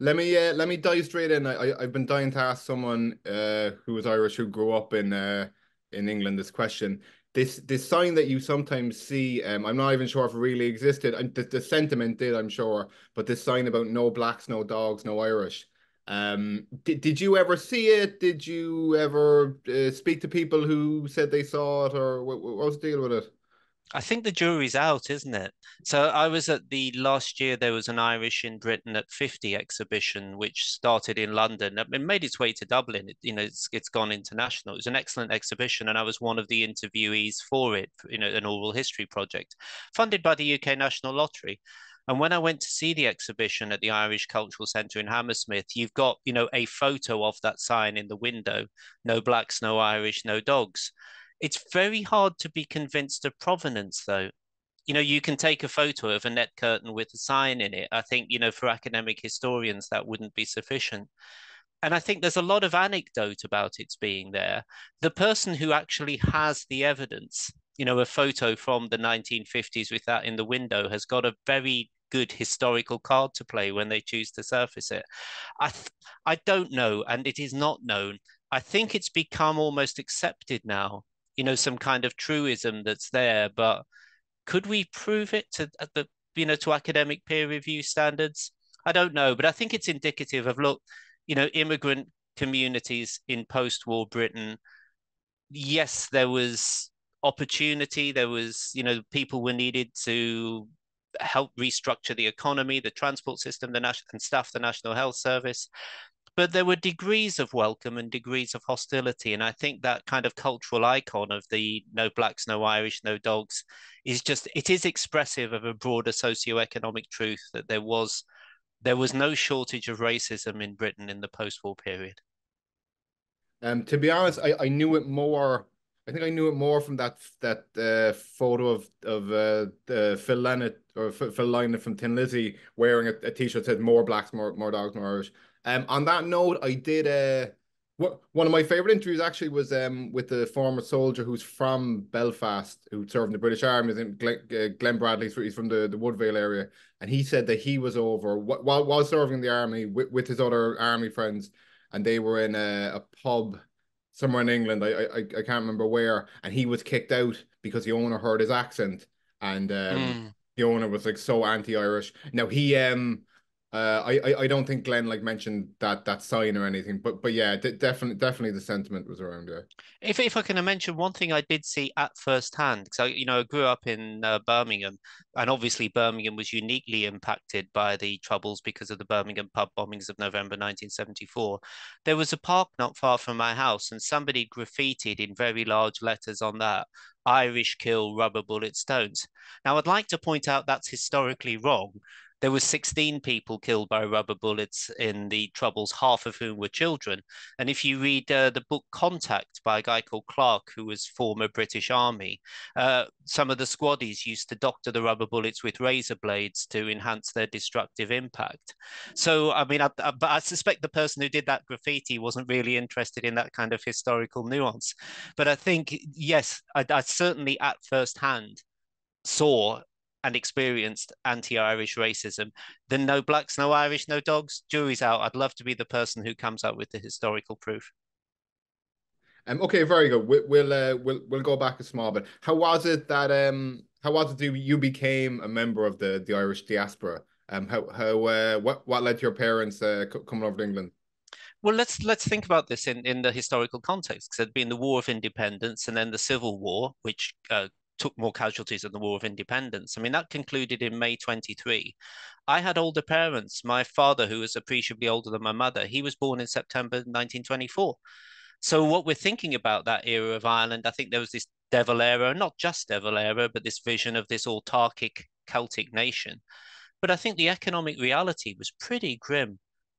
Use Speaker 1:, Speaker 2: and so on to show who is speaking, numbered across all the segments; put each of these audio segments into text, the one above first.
Speaker 1: Let me dive straight in. I've been dying to ask someone who was Irish who grew up in England this question. This sign that you sometimes see, I'm not even sure if it really existed. And the sentiment did, I'm sure, but this sign about no blacks, no dogs, no Irish. Did you ever see it? Did you ever speak to people who said they saw it, or what was the deal with it?
Speaker 2: I think the jury's out, isn't it? So I was at the last year, there was an Irish in Britain at 50 exhibition, which started in London. It made its way to Dublin. It's gone international. It was an excellent exhibition, and I was one of the interviewees for it, an oral history project funded by the UK National Lottery. And when I went to see the exhibition at the Irish Cultural Centre in Hammersmith, you've got, a photo of that sign in the window, no blacks, no Irish, no dogs. It's very hard to be convinced of provenance, though. You can take a photo of a net curtain with a sign in it. I think, for academic historians, that wouldn't be sufficient. And I think there's a lot of anecdote about its being there. The person who actually has the evidence, a photo from the 1950s with that in the window, has got a very good historical card to play when they choose to surface it. I don't know, and it is not known. I think it's become almost accepted now, some kind of truism that's there, but could we prove it to to academic peer review standards? I don't know, but I think it's indicative of, look, immigrant communities in post-war Britain. Yes, there was opportunity. There was, people were needed to help restructure the economy, the transport system, and staff the National Health Service. But there were degrees of welcome and degrees of hostility. And I think that kind of cultural icon of the no blacks, no Irish, no dogs it is expressive of a broader socioeconomic truth that there was no shortage of racism in Britain in the post-war period.
Speaker 1: To be honest, I knew it more. I think I knew it more from that photo of Phil Lynott or Phil Lynott from Tin Lizzy wearing a t-shirt that said "More blacks, more dogs, more Irish." On that note, I did one of my favorite interviews actually was with the former soldier who's from Belfast who served in the British Army. His name Glenn Bradley. He's from the Woodvale area, and he said that he was over while serving in the army with his other army friends, and they were in a pub somewhere in England. I can't remember where, and he was kicked out because the owner heard his accent, and
Speaker 2: Mm.
Speaker 1: the owner was like so anti-Irish. Now he I don't think Glenn like mentioned that sign or anything, but yeah, definitely the sentiment was around there.
Speaker 2: If I can mention one thing I did see at first hand, because I grew up in Birmingham, and obviously Birmingham was uniquely impacted by the Troubles because of the Birmingham pub bombings of November 1974. There was a park not far from my house, and somebody graffitied in very large letters on that, "Irish kill, rubber bullet stones." Now, I'd like to point out that's historically wrong. There were 16 people killed by rubber bullets in the Troubles, half of whom were children. And if you read the book Contact by a guy called Clark, who was former British Army, some of the squaddies used to doctor the rubber bullets with razor blades to enhance their destructive impact. So, I mean, but I suspect the person who did that graffiti wasn't really interested in that kind of historical nuance. But I think, yes, I certainly at first hand saw and experienced anti-Irish racism. The no blacks, no Irish, no dogs, jury's out. I'd love to be the person who comes up with the historical proof.
Speaker 1: Okay, very good. We'll go back a small bit. How was it that you became a member of the Irish diaspora? What led to your parents coming over to England?
Speaker 2: Well, let's think about this in the historical context, because there'd been the War of Independence and then the Civil War, which took more casualties than the War of Independence. I mean, that concluded in May 23. I had older parents. My father, who was appreciably older than my mother, he was born in September 1924. So what we're thinking about that era of Ireland, I think there was this devil era, not just devil era, but this vision of this autarkic Celtic nation. But I think the economic reality was pretty grim.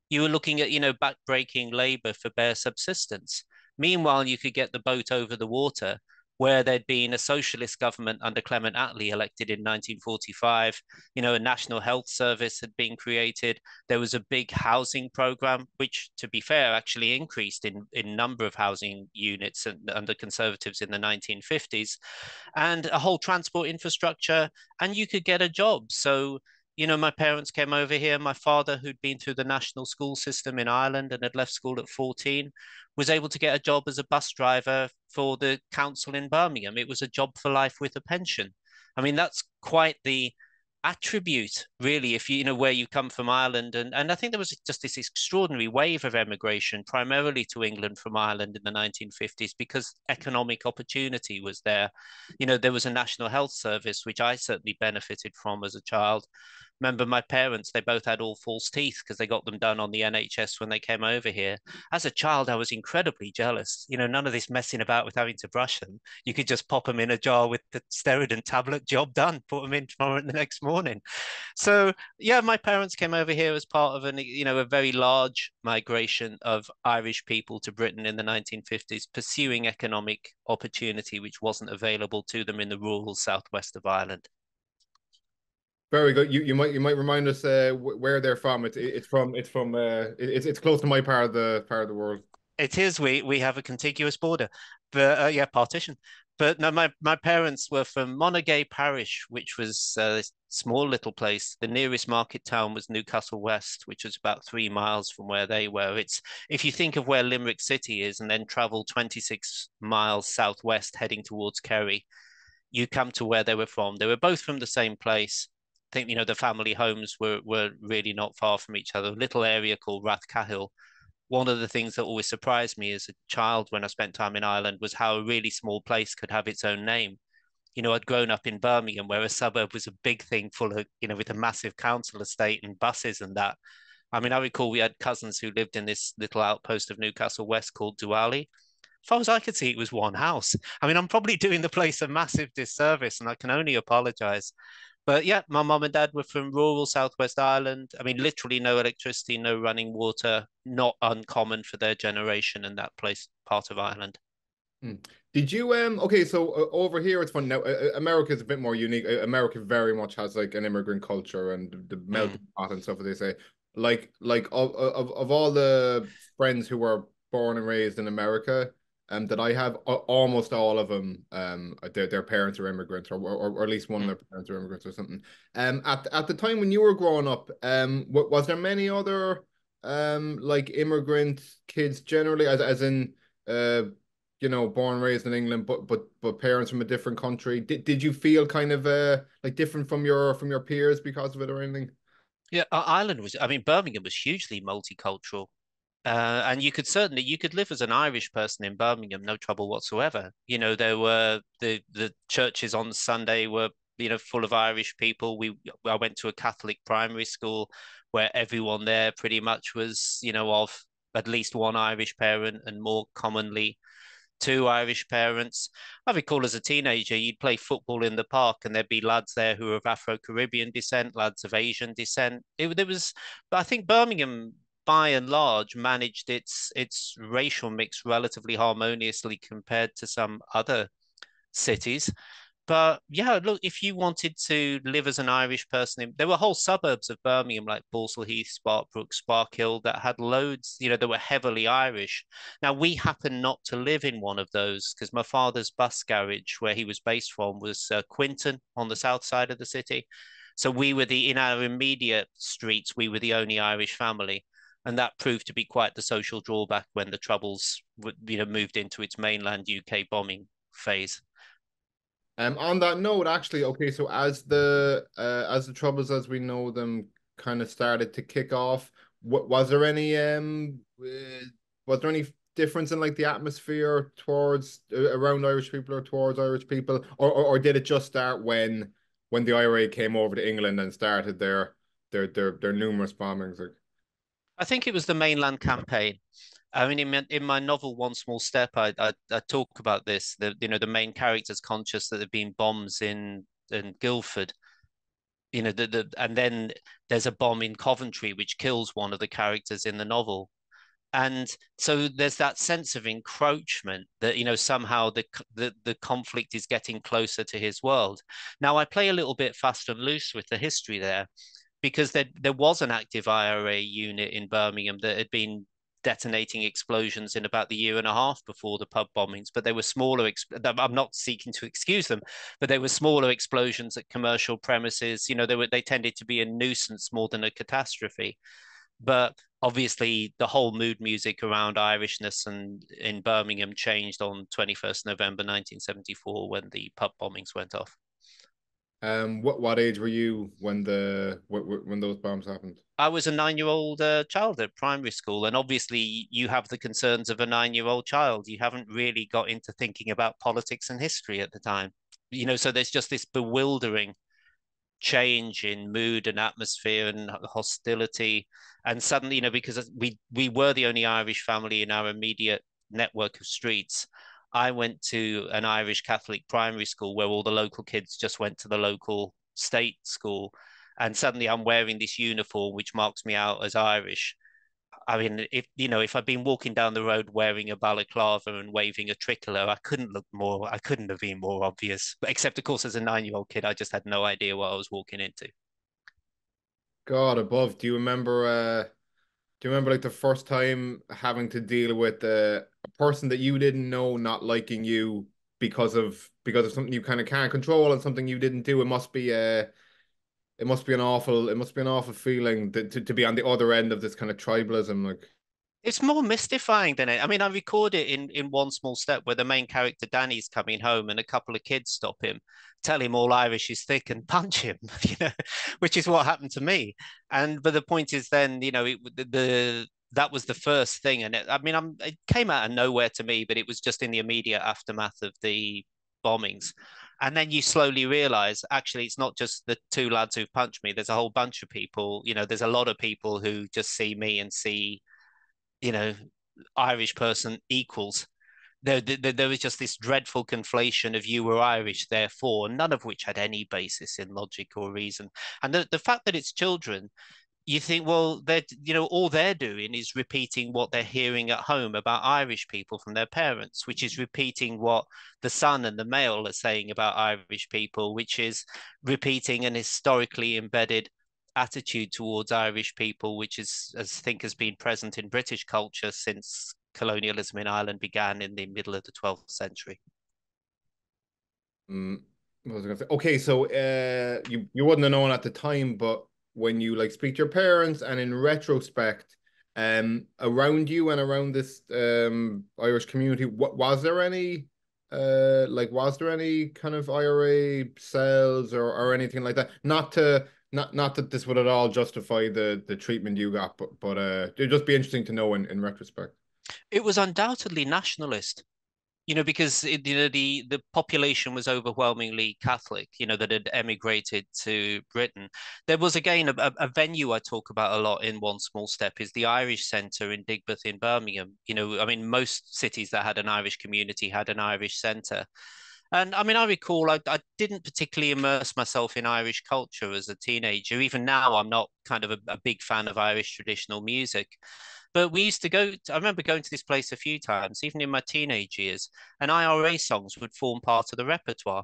Speaker 2: You were looking at, backbreaking labor for bare subsistence. Meanwhile, you could get the boat over the water, where there'd been a socialist government under Clement Attlee elected in 1945. A national health service had been created. There was a big housing program, which, to be fair, actually increased in number of housing units under Conservatives in the 1950s, and a whole transport infrastructure, and you could get a job. So My parents came over here. My father, who'd been through the national school system in Ireland and had left school at 14, was able to get a job as a bus driver for the council in Birmingham. It was a job for life with a pension. I mean, that's quite the attribute, really, if you know where you come from, Ireland. And I think there was just this extraordinary wave of emigration, primarily to England from Ireland in the 1950s, because economic opportunity was there. There was a national health service, which I certainly benefited from as a child. Remember, my parents, they both had all false teeth because they got them done on the NHS when they came over here. As a child, I was incredibly jealous. None of this messing about with having to brush them. You could just pop them in a jar with the Steridin tablet, job done, put them in tomorrow the next morning. So yeah, my parents came over here as part of a very large migration of Irish people to Britain in the 1950s, pursuing economic opportunity which wasn't available to them in the rural southwest of Ireland.
Speaker 1: Very good. You might remind us where they're from. It's close to my part of the world.
Speaker 2: It is. We have a contiguous border, but yeah, partition. But no, my parents were from Monaghan Parish, which was a small little place. The nearest market town was Newcastle West, which was about 3 miles from where they were. It's if you think of where Limerick City is, and then travel 26 miles southwest, heading towards Kerry, you come to where they were from. They were both from the same place. I think the family homes were really not far from each other. A little area called Rathcahill. One of the things that always surprised me as a child when I spent time in Ireland was how a really small place could have its own name. I'd grown up in Birmingham, where a suburb was a big thing full of, with a massive council estate and buses and that. I mean, I recall we had cousins who lived in this little outpost of Newcastle West called Duali. As far as I could see, it was one house. I mean, I'm probably doing the place a massive disservice, and I can only apologize. But yeah, my mum and dad were from rural Southwest Ireland. I mean, literally no electricity, no running water, not uncommon for their generation in that place, part of Ireland.
Speaker 1: Hmm. Did you okay, so over here it's fun now. America is a bit more unique. America very much has like an immigrant culture and the melting
Speaker 2: Mm.
Speaker 1: pot and stuff that they say. Like of all the friends who were born and raised in America, that I have, almost all of them, their parents are immigrants, or at least one of
Speaker 2: Mm.
Speaker 1: their parents are immigrants or something. At the time when you were growing up, was there many other like immigrant kids generally, as in born and raised in England, but parents from a different country. Did you feel kind of like different from your peers because of it or anything?
Speaker 2: Yeah, Ireland was, I mean, Birmingham was hugely multicultural. And you could live as an Irish person in Birmingham, no trouble whatsoever. There were the churches on Sunday were, full of Irish people. I went to a Catholic primary school where everyone there pretty much was, of at least one Irish parent, and more commonly two Irish parents. I recall as a teenager, you'd play football in the park, and there'd be lads there who were of Afro-Caribbean descent, lads of Asian descent. There was, but I think Birmingham, by and large, managed its racial mix relatively harmoniously compared to some other cities. But yeah, look, if you wanted to live as an Irish person, there were whole suburbs of Birmingham like Balsall Heath, Sparkbrook, Sparkhill that had loads, that were heavily Irish. Now, we happen not to live in one of those because my father's bus garage, where he was based from, was Quinton on the south side of the city. So in our immediate streets, we were the only Irish family. And that proved to be quite the social drawback when the Troubles, moved into its mainland UK bombing phase.
Speaker 1: On that note, actually, okay, so as the troubles as we know them kind of started to kick off, was there any difference in like the atmosphere towards around Irish people or towards Irish people, or did it just start when the IRA came over to England and started their numerous bombings? Like,
Speaker 2: I think it was the mainland campaign. I mean, in my novel One Small Step, I talk about this. The main character's conscious that there've been bombs in Guildford. And then there's a bomb in Coventry which kills one of the characters in the novel. And so there's that sense of encroachment that somehow the conflict is getting closer to his world. Now I play a little bit fast and loose with the history there, because there was an active IRA unit in Birmingham that had been detonating explosions in about the year and a half before the pub bombings, but they were smaller. I'm not seeking to excuse them, but they were smaller explosions at commercial premises. They tended to be a nuisance more than a catastrophe. But obviously, the whole mood music around Irishness and in Birmingham changed on 21st November 1974 when the pub bombings went off.
Speaker 1: What age were you when when those bombs happened?
Speaker 2: I was a 9-year-old child at primary school, and obviously you have the concerns of a 9-year-old child. You haven't really got into thinking about politics and history at the time, so there's just this bewildering change in mood and atmosphere and hostility. And suddenly, because we were the only Irish family in our immediate network of streets, I went to an Irish Catholic primary school where all the local kids just went to the local state school. And suddenly I'm wearing this uniform which marks me out as Irish. I mean, if I'd been walking down the road wearing a balaclava and waving a tricolour, I couldn't have been more obvious. Except, of course, as a 9-year-old kid, I just had no idea what I was walking into.
Speaker 1: God above, do you remember like the first time having to deal with a person that you didn't know not liking you because of something you kind of can't control and something you didn't do? It must be an awful feeling to be on the other end of this kind of tribalism. Like,
Speaker 2: It's more mystifying than it. I mean, I record it in One Small Step where the main character Danny's coming home and a couple of kids stop him, tell him all Irish is thick and punch him, which is what happened to me. But the point is then, that was the first thing. And it came out of nowhere to me, but it was just in the immediate aftermath of the bombings. And then you slowly realize, actually, it's not just the two lads who punched me. There's a whole bunch of people, there's a lot of people who just see me and see you know, Irish person equals. There was just this dreadful conflation of you were Irish, therefore, none of which had any basis in logic or reason. And the fact that it's children, you think, well, all they're doing is repeating what they're hearing at home about Irish people from their parents, which is repeating what the son and the male are saying about Irish people, which is repeating an historically embedded attitude towards Irish people, which is, I think, has been present in British culture since colonialism in Ireland began in the middle of the 12th century.
Speaker 1: what was I gonna say? Okay, so you wouldn't have known at the time, but when you like speak to your parents and in retrospect, around you and around this Irish community, what was there any kind of IRA cells or anything like that? Not that this would at all justify the treatment you got, but it'd just be interesting to know in retrospect.
Speaker 2: It was undoubtedly nationalist, because the population was overwhelmingly Catholic, that had emigrated to Britain. There was, again, a venue I talk about a lot in One Small Step is the Irish Centre in Digbeth in Birmingham. I mean, most cities that had an Irish community had an Irish centre. And I mean, I recall I didn't particularly immerse myself in Irish culture as a teenager. Even now, I'm not kind of a big fan of Irish traditional music. But we used to I remember going to this place a few times, even in my teenage years, and IRA songs would form part of the repertoire.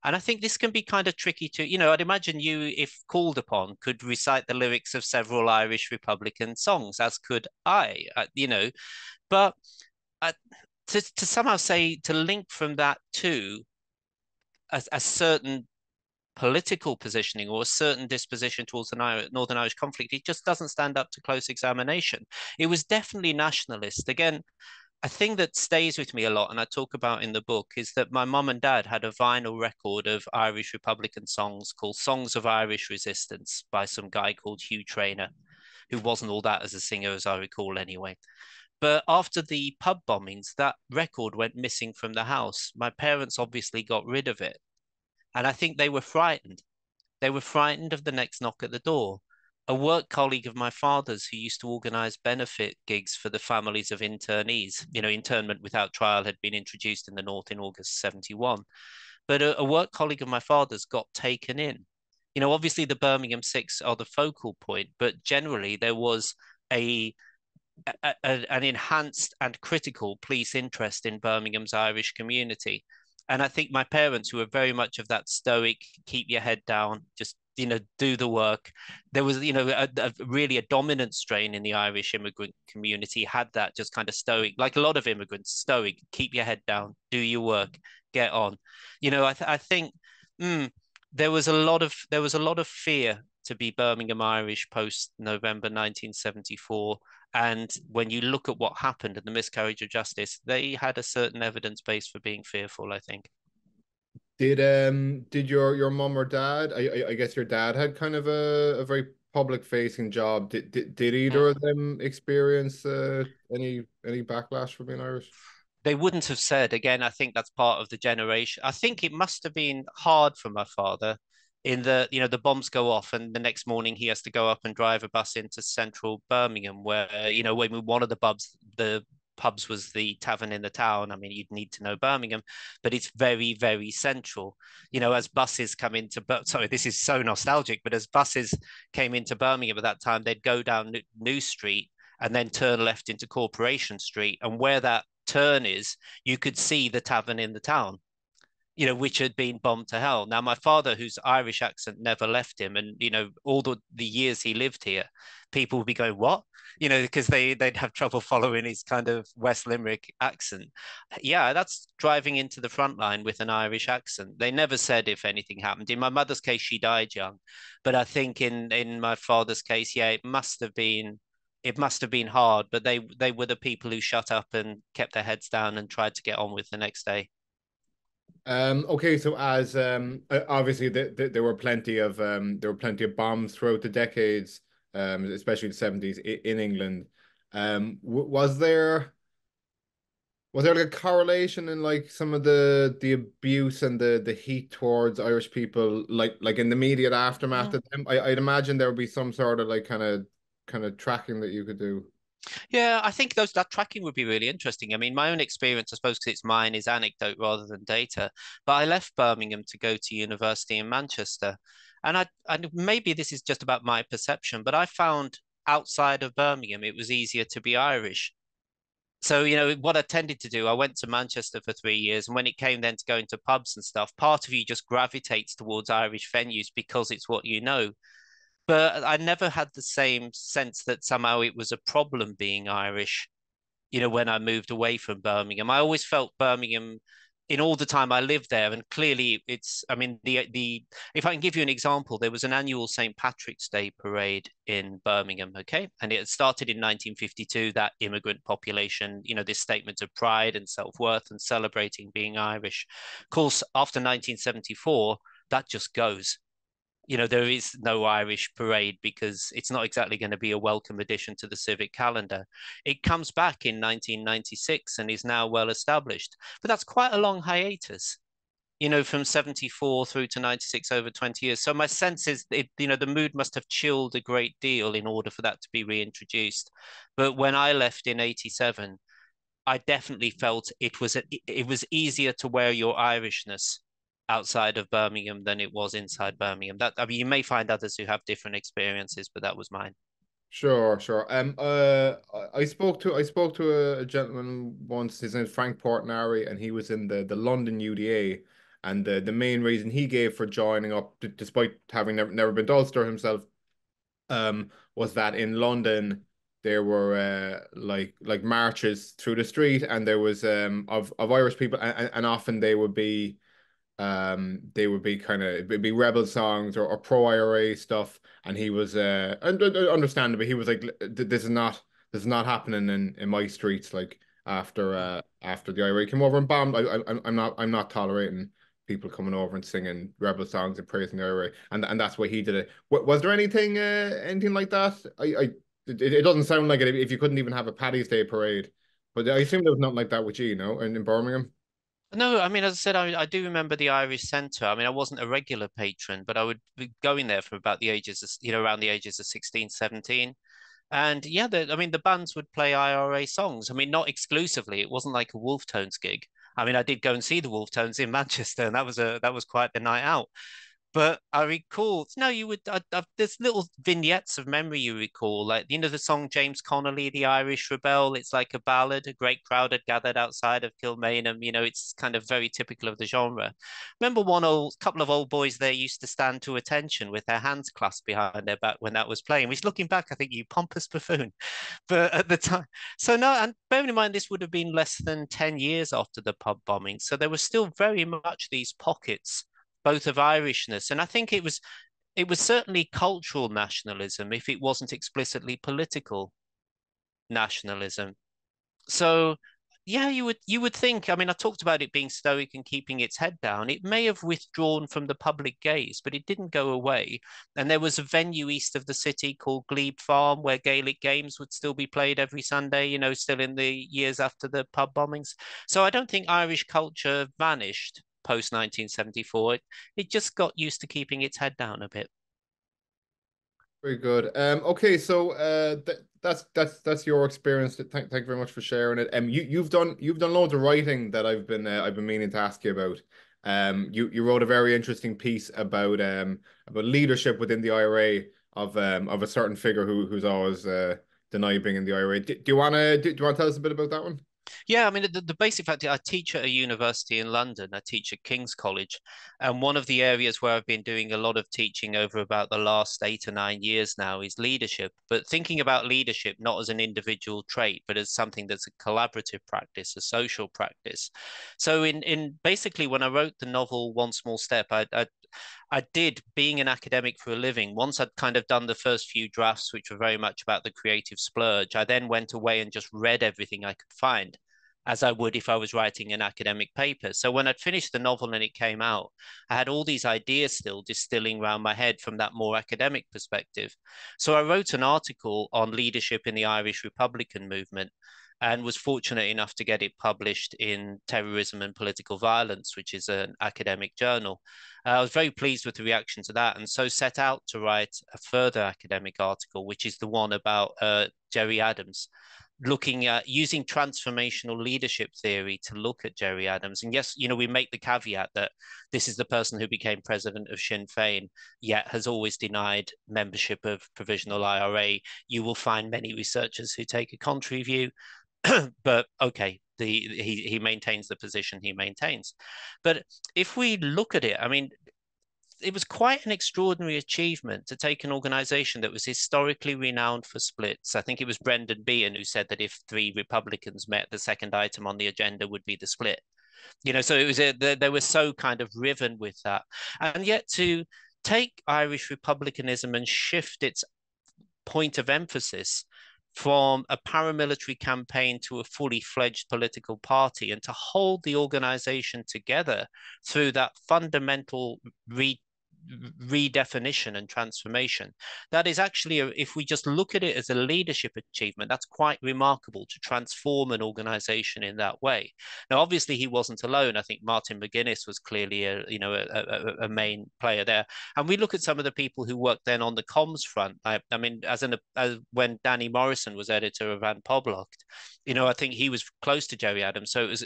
Speaker 2: And I think this can be kind of tricky to, I'd imagine you, if called upon, could recite the lyrics of several Irish Republican songs, as could I, but uh, to somehow say, to link from that to a certain political positioning or a certain disposition towards the Northern Irish conflict, it just doesn't stand up to close examination. It was definitely nationalist. Again, a thing that stays with me a lot, and I talk about in the book, is that my mum and dad had a vinyl record of Irish Republican songs called Songs of Irish Resistance by some guy called Hugh Trainer, who wasn't all that as a singer, as I recall anyway. But after the pub bombings, that record went missing from the house. My parents obviously got rid of it. And I think they were frightened. They were frightened of the next knock at the door. A work colleague of my father's who used to organize benefit gigs for the families of internees, internment without trial had been introduced in the North in August 71. But a work colleague of my father's got taken in. Obviously the Birmingham Six are the focal point, but generally there was an enhanced and critical police interest in Birmingham's Irish community. And I think my parents, who were very much of that stoic, keep your head down, just do the work. There was, really a dominant strain in the Irish immigrant community had that just kind of stoic, like a lot of immigrants, stoic, keep your head down, do your work, get on. I think there was a lot of fear to be Birmingham Irish post November 1974. And when you look at what happened and the miscarriage of justice, they had a certain evidence base for being fearful, I think.
Speaker 1: Did your mom or dad? I guess your dad had kind of a very public facing job. Did either of them experience any backlash for being Irish?
Speaker 2: They wouldn't have said. Again, I think that's part of the generation. I think it must have been hard for my father in the bombs go off and the next morning he has to go up and drive a bus into central Birmingham where, when one of the pubs was the tavern in the town. I mean, you'd need to know Birmingham, but it's very, very central. As buses come into, sorry, this is so nostalgic, but as buses came into Birmingham at that time, they'd go down New Street and then turn left into Corporation Street. And where that turn is, you could see the tavern in the town, which had been bombed to hell. Now, my father, whose Irish accent never left him, and all the years he lived here, people would be going, "What?" Because they'd have trouble following his kind of West Limerick accent. Yeah, that's driving into the front line with an Irish accent. They never said if anything happened. In my mother's case, she died young, but I think in my father's case, yeah, it must have been hard, but they were the people who shut up and kept their heads down and tried to get on with the next day.
Speaker 1: Okay, so as obviously there were plenty of bombs throughout the decades, especially the 70s in England. Was there like a correlation in like some of the abuse and the heat towards Irish people, like in the immediate aftermath
Speaker 2: Mm.
Speaker 1: of them? I'd imagine there would be some sort of like kind of tracking that you could do.
Speaker 2: Yeah, I think that tracking would be really interesting. I mean, my own experience, I suppose, because it's mine, is anecdote rather than data. But I left Birmingham to go to university in Manchester, and maybe this is just about my perception, but I found outside of Birmingham it was easier to be Irish. So, what I tended to do, I went to Manchester for 3 years, and when it came then to going to pubs and stuff, part of you just gravitates towards Irish venues because it's what you know. But I never had the same sense that somehow it was a problem being Irish, when I moved away from Birmingham. I always felt Birmingham in all the time I lived there, and clearly I mean, the if I can give you an example, there was an annual St. Patrick's Day parade in Birmingham, okay, and it started in 1952. That immigrant population, this statement of pride and self-worth and celebrating being Irish. Of course, after 1974, that just goes. There is no Irish parade because it's not exactly going to be a welcome addition to the civic calendar. It comes back in 1996 and is now well established, but that's quite a long hiatus, from 74 through to 96 over 20 years. So my sense is the mood must have chilled a great deal in order for that to be reintroduced. But when I left in 87, I definitely felt it was easier to wear your Irishness outside of Birmingham than it was inside Birmingham. That, I mean, you may find others who have different experiences, but that was mine.
Speaker 1: Sure, sure. I spoke to a gentleman once. His name is Frank Portnari, and he was in the London UDA. And the main reason he gave for joining up, despite having never been to Ulster himself, was that in London there were like marches through the street, and there was of Irish people, and often they would be kind of it'd be rebel songs or pro IRA stuff, and he was understandably he was like, This is not happening in my streets, like after the IRA came over and bombed. I'm not tolerating people coming over and singing rebel songs and praising the IRA, and that's why he did it. Was there anything like that? It doesn't sound like it if you couldn't even have a Paddy's Day parade, but I assume there was nothing like that with you, in Birmingham.
Speaker 2: No, I mean, as I said, I do remember the Irish Centre. I mean, I wasn't a regular patron, but I would be going there from about the ages of, around the ages of 16, 17. And yeah, I mean, the bands would play IRA songs. I mean, not exclusively. It wasn't like a Wolf Tones gig. I mean, I did go and see the Wolf Tones in Manchester, and that was quite the night out. But I recall, no, you would, there's little vignettes of memory you recall, like, the song James Connolly, The Irish Rebel. It's like a ballad. A great crowd had gathered outside of Kilmainham. It's kind of very typical of the genre. Remember one couple of old boys there used to stand to attention with their hands clasped behind their back when that was playing, which looking back, I think you pompous buffoon. But at the time, so no, and bearing in mind this would have been less than 10 years after the pub bombing. So there were still very much these pockets, both of Irishness. And I think it was certainly cultural nationalism if it wasn't explicitly political nationalism. So yeah, you would think, I mean, I talked about it being stoic and keeping its head down. It may have withdrawn from the public gaze, but it didn't go away. And there was a venue east of the city called Glebe Farm where Gaelic games would still be played every Sunday, still in the years after the pub bombings. So I don't think Irish culture vanished post 1974. It just got used to keeping its head down a bit.
Speaker 1: Very good. Okay, so that's your experience. Thank you very much for sharing it. You've done loads of writing that I've been meaning to ask you about. You wrote a very interesting piece about leadership within the IRA of a certain figure who's always denied being in the IRA. Do you want to tell us a bit about that one?
Speaker 2: Yeah, I mean, the basic fact, I teach at a university in London. I teach at King's College. And one of the areas where I've been doing a lot of teaching over about the last 8 or 9 years now is leadership. But thinking about leadership not as an individual trait, but as something that's a collaborative practice, a social practice. So in basically when I wrote the novel One Small Step, I did, being an academic for a living, once I'd kind of done the first few drafts, which were very much about the creative splurge, I then went away and just read everything I could find, as I would if I was writing an academic paper. So when I'd finished the novel and it came out, I had all these ideas still distilling around my head from that more academic perspective. So I wrote an article on leadership in the Irish Republican movement and was fortunate enough to get it published in Terrorism and Political Violence, which is an academic journal. I was very pleased with the reaction to that, and so set out to write a further academic article, which is the one about Gerry Adams, looking at using transformational leadership theory to look at Gerry Adams. And yes, we make the caveat that this is the person who became president of Sinn Féin, yet has always denied membership of provisional IRA. You will find many researchers who take a contrary view. But okay, he maintains the position he maintains. But if we look at it, I mean, it was quite an extraordinary achievement to take an organization that was historically renowned for splits. I think it was Brendan Behan who said that if three Republicans met, the second item on the agenda would be the split. So it was they were so kind of riven with that, and yet to take Irish republicanism and shift its point of emphasis from a paramilitary campaign to a fully fledged political party, and to hold the organization together through that fundamental redefinition and transformation. That is actually, if we just look at it as a leadership achievement, that's quite remarkable to transform an organization in that way. Now, obviously, he wasn't alone. I think Martin McGuinness was clearly a main player there. And we look at some of the people who worked then on the comms front. I mean, as when Danny Morrison was editor of An Poblacht, I think he was close to Gerry Adams. So it was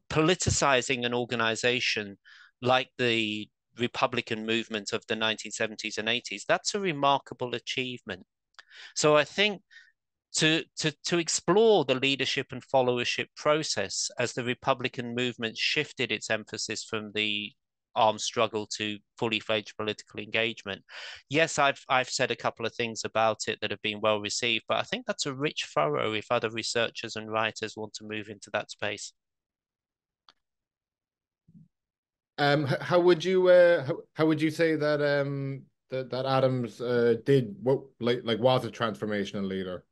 Speaker 2: politicizing an organization like the Republican movement of the 1970s and 80s. That's a remarkable achievement. So I think to explore the leadership and followership process as the Republican movement shifted its emphasis from the armed struggle to fully fledged political engagement. Yes, I've said a couple of things about it that have been well received, but I think that's a rich furrow if other researchers and writers want to move into that space.
Speaker 1: How would you say that that Adams did what like was a transformational leader?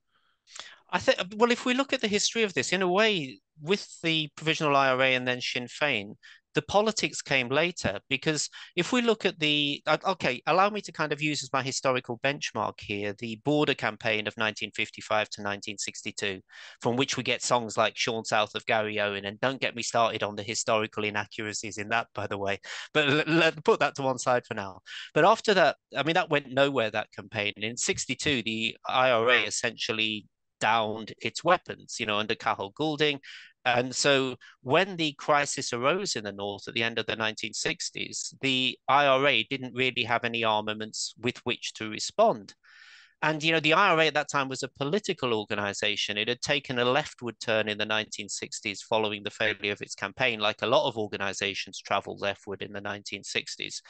Speaker 2: I think, well, if we look at the history of this, in a way, with the provisional IRA and then Sinn Féin, the politics came later. Because if we look at okay, allow me to kind of use as my historical benchmark here the border campaign of 1955 to 1962, from which we get songs like Sean South of Garryowen. And don't get me started on the historical inaccuracies in that, by the way. But let's put that to one side for now. But after that, I mean, that went nowhere, that campaign. In 62, the IRA essentially downed its weapons, under Cathal Goulding. And so when the crisis arose in the North at the end of the 1960s, the IRA didn't really have any armaments with which to respond. And, you know, the IRA at that time was a political organization. It had taken a leftward turn in the 1960s following the failure of its campaign, like a lot of organizations traveled leftward in the 1960s.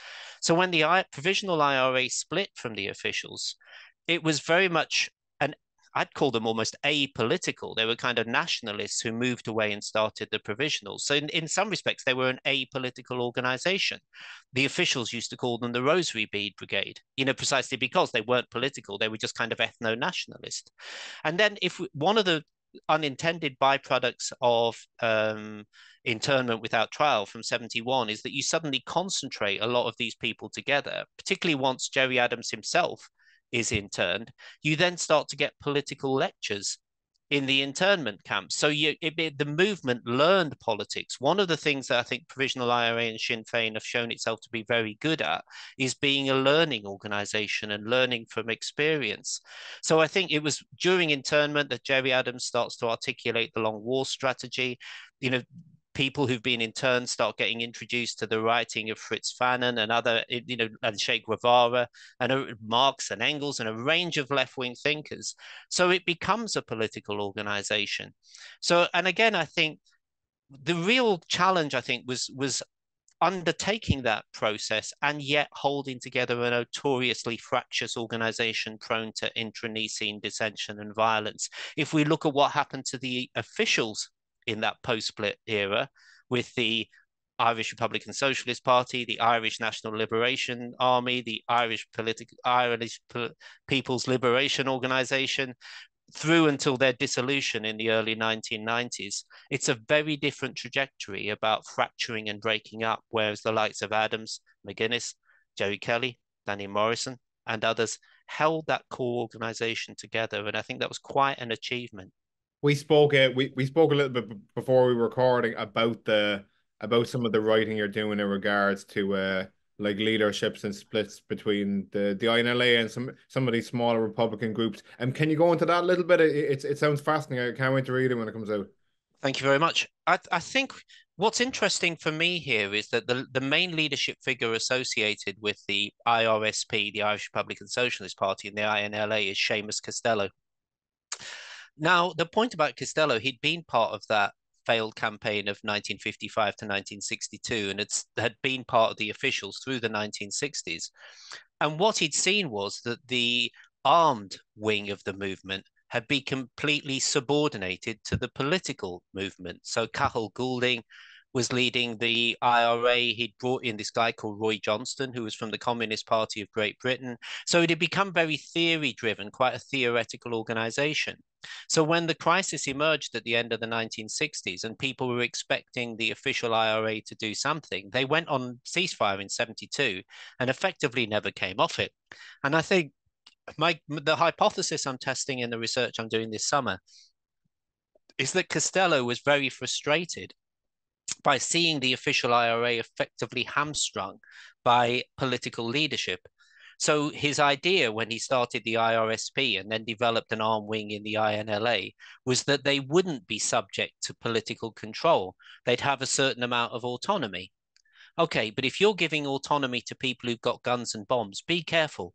Speaker 2: So when the provisional IRA split from the officials, it was very much I'd call them almost apolitical. They were kind of nationalists who moved away and started the provisionals. So in some respects, they were an apolitical organization. The officials used to call them the Rosary Bead Brigade, you know, precisely because they weren't political. They were just kind of ethno-nationalist. And then one of the unintended byproducts of internment without trial from 71 is that you suddenly concentrate a lot of these people together, particularly once Gerry Adams himself is interned. You then start to get political lectures in the internment camps. So the movement learned politics. One of the things that I think Provisional IRA and Sinn Féin have shown itself to be very good at is being a learning organization and learning from experience. So I think it was during internment that Gerry Adams starts to articulate the long war strategy. You know, people who've been interned start getting introduced to the writing of Fritz Fanon and other, you know, and Che Guevara and Marx and Engels and a range of left-wing thinkers. So it becomes a political organization. So, and again, I think the real challenge, I think, was undertaking that process and yet holding together a notoriously fractious organization prone to internecine dissension and violence. If we look at what happened to the officials in that post-split era with the Irish Republican Socialist Party, the Irish National Liberation Army, the Irish People's Liberation Organization, through until their dissolution in the early 1990s. It's a very different trajectory about fracturing and breaking up, whereas the likes of Adams, McGuinness, Jerry Kelly, Danny Morrison, and others held that core organization together. And I think that was quite an achievement.
Speaker 1: We spoke we spoke a little bit before we were recording about some of the writing you're doing in regards to like leaderships and splits between the INLA and some of these smaller Republican groups. Can you go into that a little bit? It sounds fascinating. I can't wait to read it when it comes out.
Speaker 2: Thank you very much. I think what's interesting for me here is that the main leadership figure associated with the IRSP, the Irish Republican Socialist Party, and the INLA is Seamus Costello. Now, the point about Costello, he'd been part of that failed campaign of 1955 to 1962 and had been part of the officials through the 1960s. And what he'd seen was that the armed wing of the movement had been completely subordinated to the political movement. So Cathal Goulding was leading the IRA. He'd brought in this guy called Roy Johnston, who was from the Communist Party of Great Britain. So it had become very theory-driven, quite a theoretical organization. So when the crisis emerged at the end of the 1960s and people were expecting the official IRA to do something, they went on ceasefire in 72 and effectively never came off it. And I think the hypothesis I'm testing in the research I'm doing this summer is that Costello was very frustrated by seeing the official IRA effectively hamstrung by political leadership. So his idea when he started the IRSP and then developed an arm wing in the INLA was that they wouldn't be subject to political control. They'd have a certain amount of autonomy. Okay, but if you're giving autonomy to people who've got guns and bombs, be careful,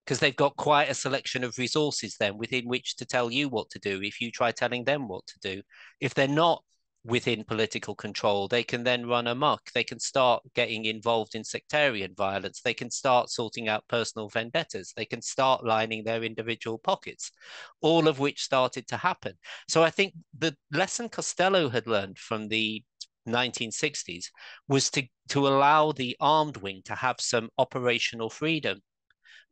Speaker 2: because they've got quite a selection of resources then within which to tell you what to do if you try telling them what to do. If they're not within political control, they can then run amok. They can start getting involved in sectarian violence. They can start sorting out personal vendettas. They can start lining their individual pockets, all of which started to happen. So I think the lesson Costello had learned from the 1960s was to allow the armed wing to have some operational freedom.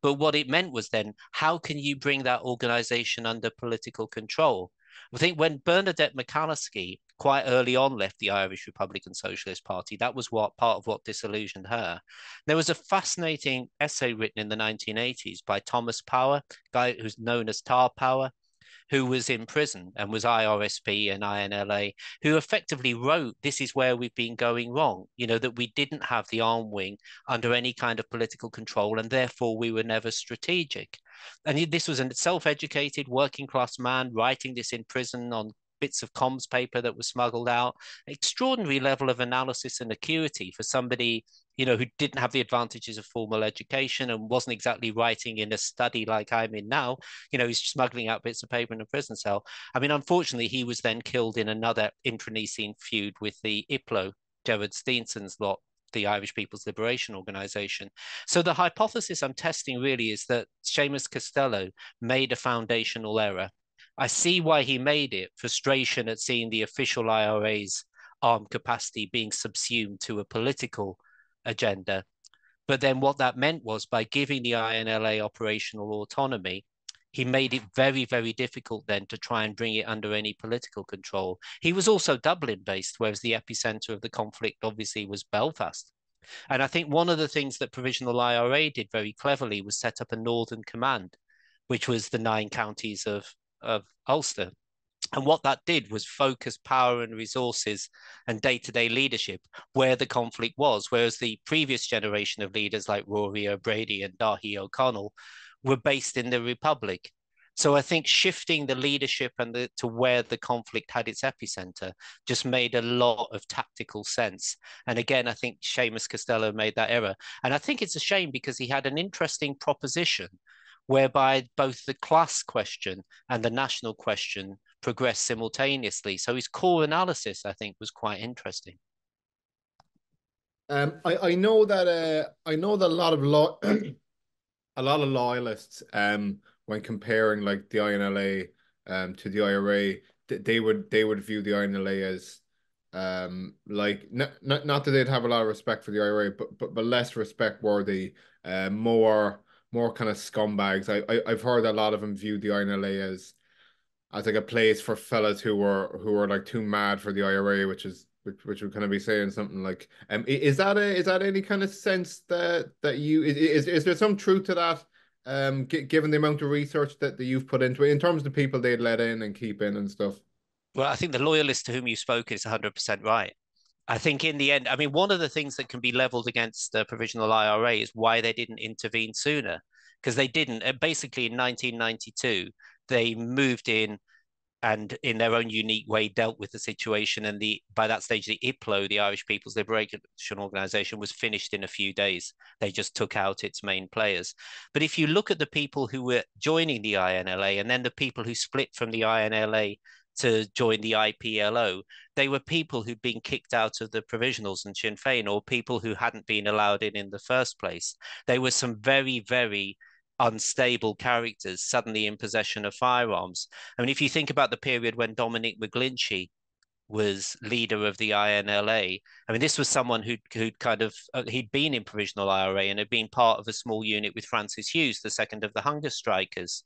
Speaker 2: But what it meant was then, how can you bring that organization under political control? I think when Bernadette McCalskey quite early on left the Irish Republican Socialist Party, that was part of what disillusioned her. There was a fascinating essay written in the 1980s by Thomas Power, guy who's known as Tar Power, who was in prison and was IRSP and INLA, who effectively wrote, this is where we've been going wrong, you know, that we didn't have the arm wing under any kind of political control, and therefore we were never strategic. And this was a self-educated working class man writing this in prison on bits of comms paper that were smuggled out. Extraordinary level of analysis and acuity for somebody, you know, who didn't have the advantages of formal education and wasn't exactly writing in a study like I'm in now. You know, he's smuggling out bits of paper in a prison cell. I mean, unfortunately, he was then killed in another internecine feud with the IPLO, Gerard Steenson's lot, the Irish People's Liberation Organization. So the hypothesis I'm testing really is that Seamus Costello made a foundational error. I see why he made it, frustration at seeing the official IRA's armed capacity being subsumed to a political agenda. But then what that meant was by giving the INLA operational autonomy, he made it very, very difficult then to try and bring it under any political control. He was also Dublin based, whereas the epicenter of the conflict obviously was Belfast. And I think one of the things that Provisional IRA did very cleverly was set up a Northern Command, which was the 9 counties of Ulster. And what that did was focus power and resources and day-to-day leadership where the conflict was, whereas the previous generation of leaders like Rory O'Brady and Daithí O'Connell were based in the Republic. So I think shifting the leadership and to where the conflict had its epicenter just made a lot of tactical sense. And again, I think Seamus Costello made that error. And I think it's a shame because he had an interesting proposition whereby both the class question and the national question progressed simultaneously. So his core analysis, I think, was quite interesting.
Speaker 1: I know that a lot of a lot of loyalists when comparing like the INLA to the IRA, they would view the INLA as like not that they'd have a lot of respect for the IRA, but less respect worthy, more kind of scumbags. I've heard a lot of them view the INLA as like a place for fellas who were like too mad for the IRA, which would kind of be saying something like, is that any kind of sense that you is there some truth to that, given the amount of research that you've put into it in terms of the people they'd let in and keep in and stuff?
Speaker 2: Well, I think the loyalist to whom you spoke is 100% right. I think in the end, I mean, one of the things that can be leveled against the provisional IRA is why they didn't intervene sooner, because they didn't. Basically, in 1992, they moved in and in their own unique way dealt with the situation. And by that stage, the IPLO, the Irish People's Liberation Organization, was finished in a few days. They just took out its main players. But if you look at the people who were joining the INLA and then the people who split from the INLA to join the IPLO, they were people who'd been kicked out of the provisionals and Sinn Féin, or people who hadn't been allowed in the first place. They were some very, very unstable characters suddenly in possession of firearms. I mean, if you think about the period when Dominic McGlinchey was leader of the INLA, I mean, this was someone who'd kind of he'd been in provisional IRA and had been part of a small unit with Francis Hughes, the second of the hunger strikers,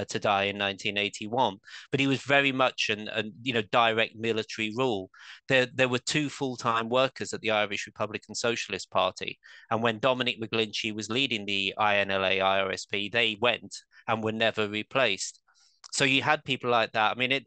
Speaker 2: to die in 1981. But he was very much an direct military rule. There were 2 full-time workers at the Irish Republican Socialist Party, and when Dominic McGlinchey was leading the INLA IRSP, they went and were never replaced. So you had people like that. I mean,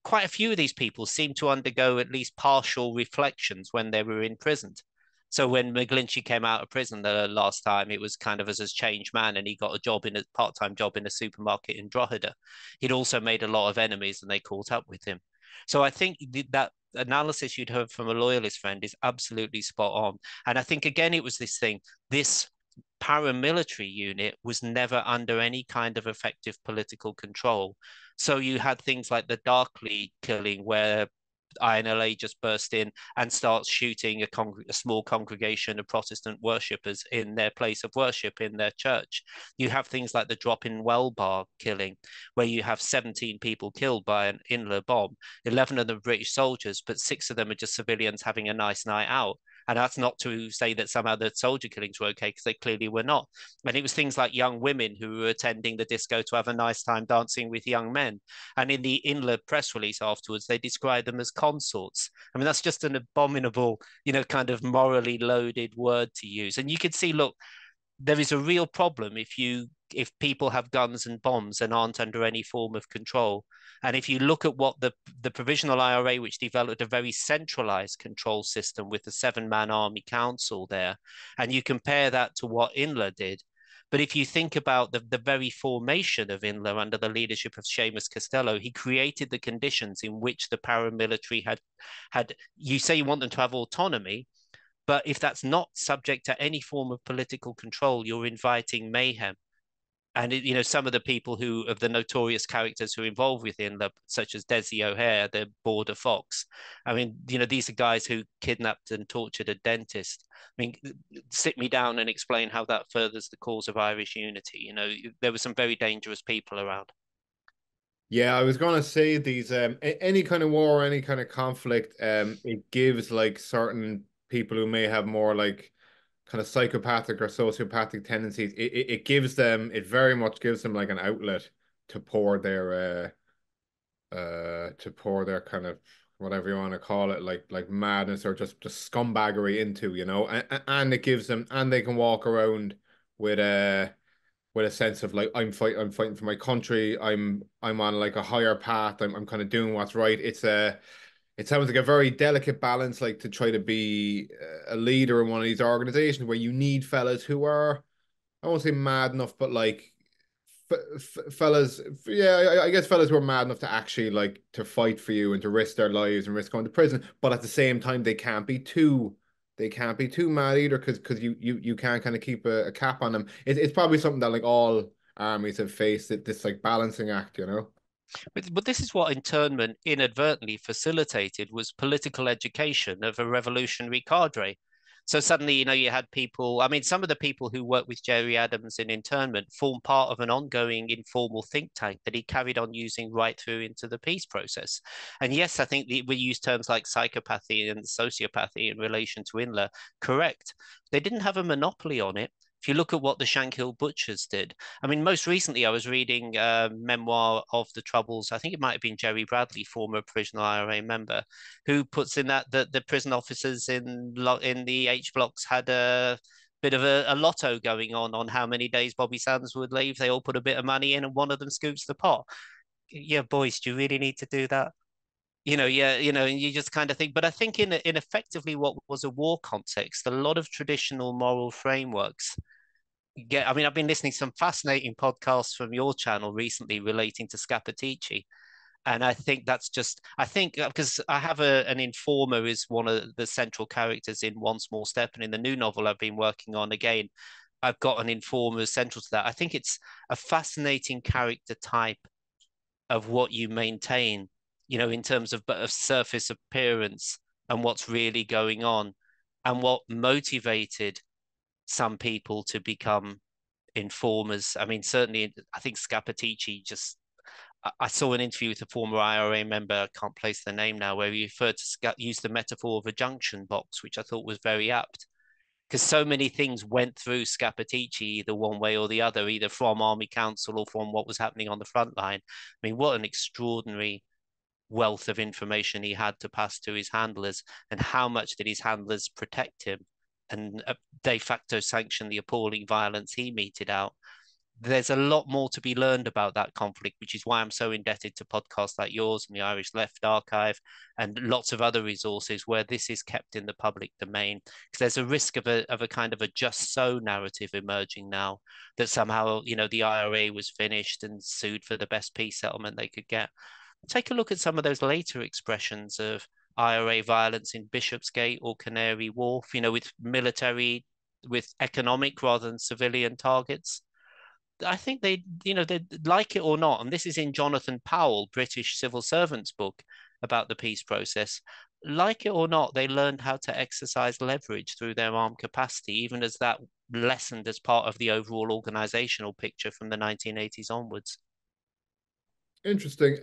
Speaker 2: quite a few of these people seemed to undergo at least partial reflections when they were imprisoned. So when McGlinchey came out of prison the last time, it was kind of as a changed man, and he got a part-time job in a supermarket in Drogheda. He'd also made a lot of enemies, and they caught up with him. So I think that analysis you'd heard from a loyalist friend is absolutely spot on. And I think again, it was this paramilitary unit was never under any kind of effective political control. So you had things like the Darkley killing, where INLA just burst in and starts shooting a small congregation of Protestant worshippers in their place of worship in their church. You have things like the Drop-in Well Bar killing, where you have 17 people killed by an INLA bomb, 11 of them British soldiers, but 6 of them are just civilians having a nice night out. And that's not to say that some other soldier killings were okay, because they clearly were not. And it was things like young women who were attending the disco to have a nice time dancing with young men. And in the INLA press release afterwards, they described them as consorts. I mean, that's just an abominable, kind of morally loaded word to use. And you could see, look, there is a real problem if people have guns and bombs and aren't under any form of control. And if you look at what the provisional IRA, which developed a very centralized control system with the 7-man army council there, and you compare that to what INLA did, But if you think about the very formation of INLA under the leadership of Seamus Costello, he created the conditions in which the paramilitary had, you say you want them to have autonomy, but if that's not subject to any form of political control, you're inviting mayhem. And some of the people who of the notorious characters who are involved with INLA, such as Desi O'Hare, the border fox. I mean, these are guys who kidnapped and tortured a dentist. I mean, sit me down and explain how that furthers the cause of Irish unity. There were some very dangerous people around.
Speaker 1: Yeah, I was gonna say these any kind of war, any kind of conflict, it gives like certain people who may have more like kind of psychopathic or sociopathic tendencies, it gives them, it very much gives them like an outlet to pour their to pour their kind of whatever you want to call it, like madness or just scumbaggery into, and it gives them, and they can walk around with a sense of like I'm fighting for my country. I'm on like a higher path. I'm kind of doing what's right. It sounds like a very delicate balance, like to try to be a leader in one of these organizations where you need fellas who are, I won't say mad enough, but like fellas, yeah, I guess fellas who are mad enough to actually like to fight for you and to risk their lives and risk going to prison. But at the same time, they can't be too mad either because you can't kind of keep a cap on them. It's probably something that like all armies have faced, this like balancing act,
Speaker 2: But this is what internment inadvertently facilitated was political education of a revolutionary cadre. So suddenly, you had people, I mean, some of the people who worked with Gerry Adams in internment formed part of an ongoing informal think tank that he carried on using right through into the peace process. And yes, I think we use terms like psychopathy and sociopathy in relation to INLA, correct. They didn't have a monopoly on it. If you look at what the Shankill Butchers did, I mean, most recently I was reading a memoir of the Troubles. I think it might have been Jerry Bradley, former prisoner IRA member, who puts in that the prison officers in the H blocks had a bit of a lotto going on how many days Bobby Sands would leave. They all put a bit of money in, and one of them scoops the pot. Yeah, boys, do you really need to do that? Yeah, and you just kind of think. But I think in effectively what was a war context, a lot of traditional moral frameworks I mean, I've been listening to some fascinating podcasts from your channel recently relating to Scappaticci. And I think that's just, I think because I have an informer is one of the central characters in One Small Step. And in the new novel I've been working on again, I've got an informer central to that. I think it's a fascinating character type of what you maintain, in terms of surface appearance and what's really going on and what motivated some people to become informers. I mean, certainly, I think Scappaticci just. I saw an interview with a former IRA member, I can't place the name now, where he referred to use the metaphor of a junction box, which I thought was very apt. Because so many things went through Scappaticci, either one way or the other, either from Army Council or from what was happening on the front line. I mean, what an extraordinary wealth of information he had to pass to his handlers, and how much did his handlers protect him and de facto sanction the appalling violence he meted out. There's a lot more to be learned about that conflict, which is why I'm so indebted to podcasts like yours and the Irish Left Archive and lots of other resources where this is kept in the public domain. Because there's a risk of a kind of a just so narrative emerging now that somehow, the IRA was finished and sued for the best peace settlement they could get. Take a look at some of those later expressions of IRA violence in Bishopsgate or Canary Wharf, with economic rather than civilian targets. I think they like it or not, and this is in Jonathan Powell, British civil servant's book about the peace process. Like it or not, they learned how to exercise leverage through their armed capacity, even as that lessened as part of the overall organizational picture from the 1980s onwards.
Speaker 1: Interesting.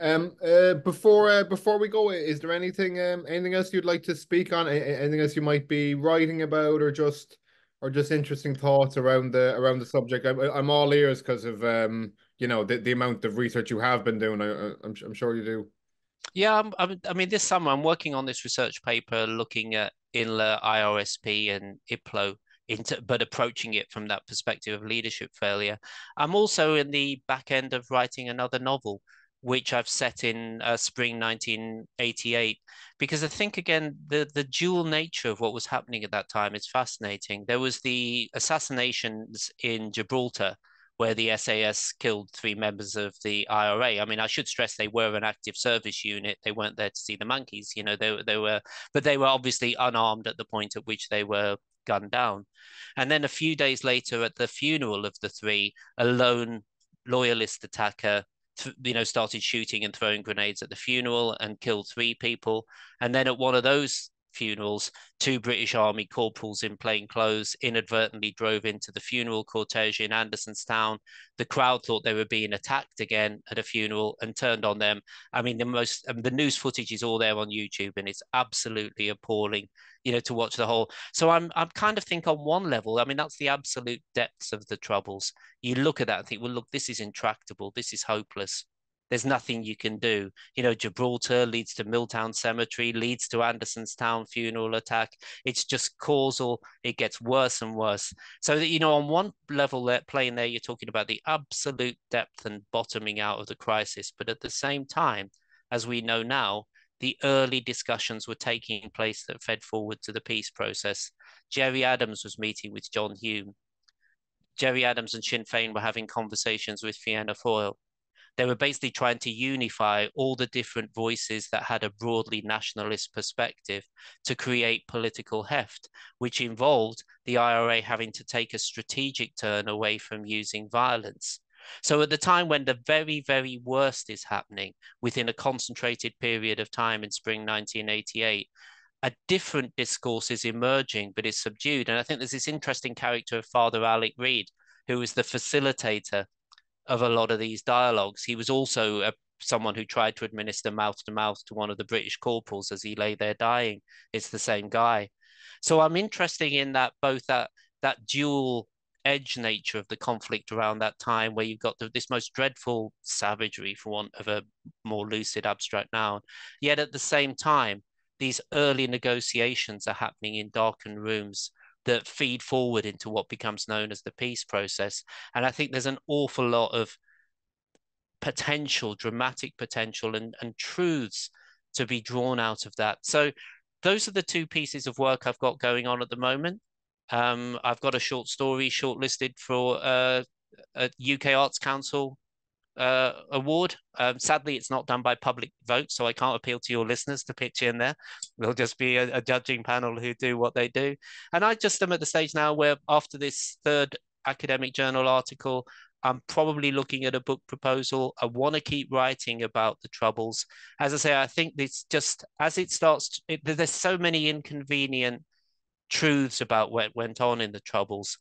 Speaker 1: Before we go, is there anything else you'd like to speak on? Anything else you might be writing about, or just interesting thoughts around the subject? I'm all ears because of the amount of research you have been doing. I'm sure you do.
Speaker 2: Yeah, I mean, this summer I'm working on this research paper looking at INLA, IRSP, and IPLO, but approaching it from that perspective of leadership failure. I'm also in the back end of writing another novel, which I've set in spring 1988, because I think, again, the dual nature of what was happening at that time is fascinating. There was the assassinations in Gibraltar, where the SAS killed 3 members of the IRA. I mean, I should stress they were an active service unit. They weren't there to see the monkeys, you know, they were, but they were obviously unarmed at the point at which they were gunned down. And then a few days later, at the funeral of the 3, a lone loyalist attacker started shooting and throwing grenades at the funeral and killed 3 people. And then at one of those funerals, 2 British Army corporals in plain clothes inadvertently drove into the funeral cortege in Andersonstown. The crowd thought they were being attacked again at a funeral and turned on them. I mean, the news footage is all there on YouTube, and it's absolutely appalling, to watch the whole. So I'm kind of think on one level, I mean, that's the absolute depths of the troubles. You look at that and think, well, look, this is intractable. This is hopeless. There's nothing you can do. Gibraltar leads to Milltown Cemetery, leads to Andersonstown funeral attack. It's just causal. It gets worse and worse. So that, on one level, playing there, you're talking about the absolute depth and bottoming out of the crisis. But at the same time, as we know now, the early discussions were taking place that fed forward to the peace process. Gerry Adams was meeting with John Hume. Gerry Adams and Sinn Féin were having conversations with Fianna Fáil. They were basically trying to unify all the different voices that had a broadly nationalist perspective to create political heft, which involved the IRA having to take a strategic turn away from using violence. So at the time when the very, very worst is happening, within a concentrated period of time in spring 1988, a different discourse is emerging, but is subdued. And I think there's this interesting character of Father Alec Reid, who was the facilitator of a lot of these dialogues. He was also someone who tried to administer mouth to mouth to one of the British corporals as he lay there dying. It's the same guy. So I'm interested in that, both that dual edge nature of the conflict around that time, where you've got this most dreadful savagery, for want of a more lucid abstract noun, yet at the same time, these early negotiations are happening in darkened rooms that feed forward into what becomes known as the peace process. And I think there's an awful lot of potential, dramatic potential, and truths to be drawn out of that. So those are the 2 pieces of work I've got going on at the moment. I've got a short story shortlisted for a UK Arts Council award. Sadly, it's not done by public vote, so I can't appeal to your listeners to pitch in there. There'll just be a judging panel who do what they do. And I just am at the stage now where, after this 3rd academic journal article, I'm probably looking at a book proposal. I want to keep writing about the Troubles. As I say, I think it's just, as it starts, there's so many inconvenient truths about what went on in the Troubles.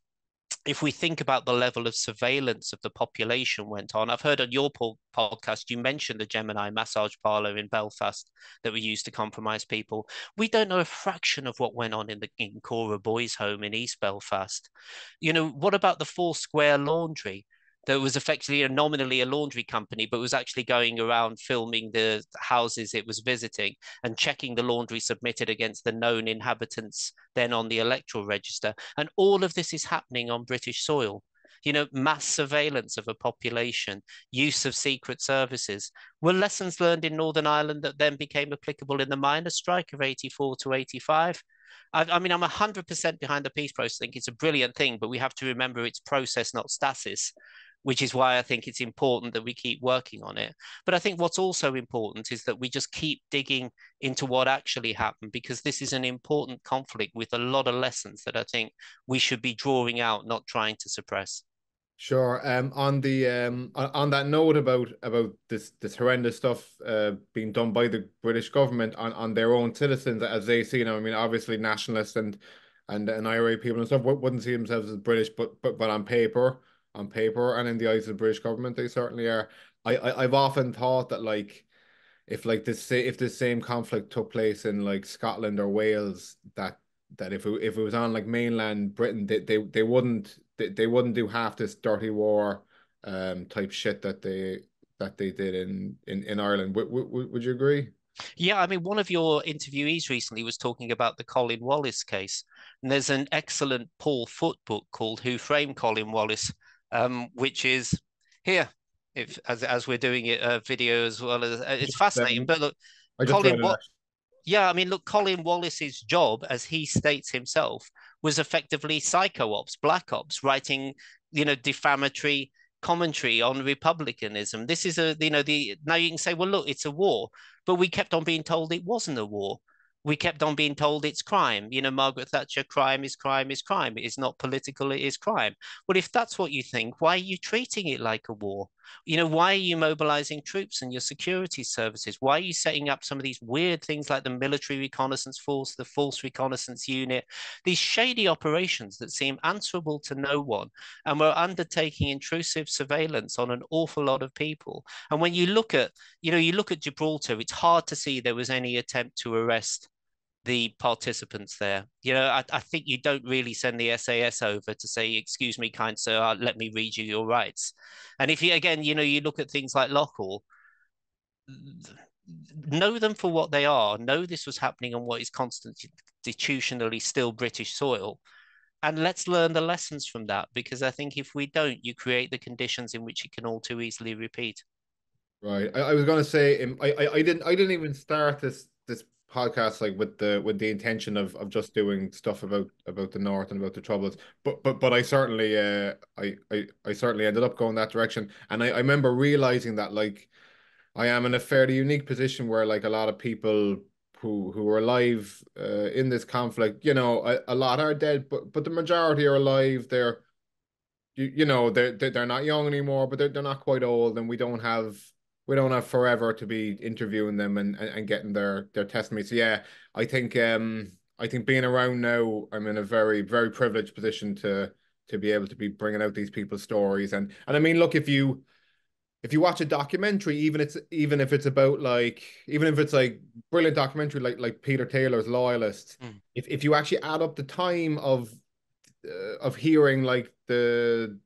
Speaker 2: If we think about the level of surveillance of the population went on, I've heard on your podcast, you mentioned the Gemini massage parlor in Belfast that were used to compromise people. We don't know a fraction of what went on in Cora Boys' home in East Belfast. What about the Four Square Laundry? That was effectively nominally a laundry company, but was actually going around filming the houses it was visiting and checking the laundry submitted against the known inhabitants then on the electoral register. And all of this is happening on British soil. Mass surveillance of a population, use of secret services, were lessons learned in Northern Ireland that then became applicable in the miners' strike of 84 to 85. I mean, I'm 100% behind the peace process. I think it's a brilliant thing, but we have to remember it's process, not stasis, which is why I think it's important that we keep working on it. But I think what's also important is that we just keep digging into what actually happened, because this is an important conflict with a lot of lessons that I think we should be drawing out, not trying to suppress.
Speaker 1: Sure. On that note about this horrendous stuff being done by the British government on their own citizens as they see them. I mean, obviously nationalists and IRA people and stuff wouldn't see themselves as British, but on paper and in the eyes of the British government, they certainly are. I've often thought that, like, if this same conflict took place in like Scotland or Wales, that if it was on like mainland Britain, they wouldn't do half this dirty war type shit that they did in Ireland. Would you agree?
Speaker 2: Yeah, I mean, one of your interviewees recently was talking about the Colin Wallace case, and there's an excellent Paul Foot book called Who Framed Colin Wallace, which is here. if as we're doing it video as well as it's
Speaker 1: Just,
Speaker 2: fascinating. But look,
Speaker 1: I just read
Speaker 2: Colin,
Speaker 1: it.
Speaker 2: what yeah, I mean, look, Colin Wallace's job, as he states himself, was effectively psycho ops, black ops, writing, defamatory commentary on republicanism. This is the now you can say, well, look, it's a war, but we kept on being told it wasn't a war. We kept on being told it's crime. Margaret Thatcher, crime is crime is crime. It is not political, it is crime. Well, if that's what you think, why are you treating it like a war? Why are you mobilizing troops and your security services? Why are you setting up some of these weird things like the military reconnaissance force, the false reconnaissance unit, these shady operations that seem answerable to no one? And we're undertaking intrusive surveillance on an awful lot of people. And when you look at, Gibraltar, it's hard to see there was any attempt to arrest the participants there. I think you don't really send the SAS over to say, excuse me, kind sir, let me read you your rights. And if you, again, you look at things like Loughor, know them for what they are, know this was happening on what is constitutionally still British soil. And let's learn the lessons from that, because I think if we don't, you create the conditions in which it can all too easily repeat.
Speaker 1: Right. I was gonna say I didn't even start this podcast like with the intention of just doing stuff about the North and about the Troubles. But I certainly I certainly ended up going that direction. And I remember realizing that like I am in a fairly unique position where like a lot of people who are alive in this conflict, a lot are dead, but the majority are alive. They're not young anymore, but they're not quite old, and we don't have forever to be interviewing them and getting their testimony. So yeah, I think being around now, I'm in a very very privileged position to be able to be bringing out these people's stories. And I mean, look, if you watch a documentary, even if it's about like even if it's like brilliant documentary like Peter Taylor's Loyalists,
Speaker 2: Mm.
Speaker 1: if you actually add up the time of hearing like the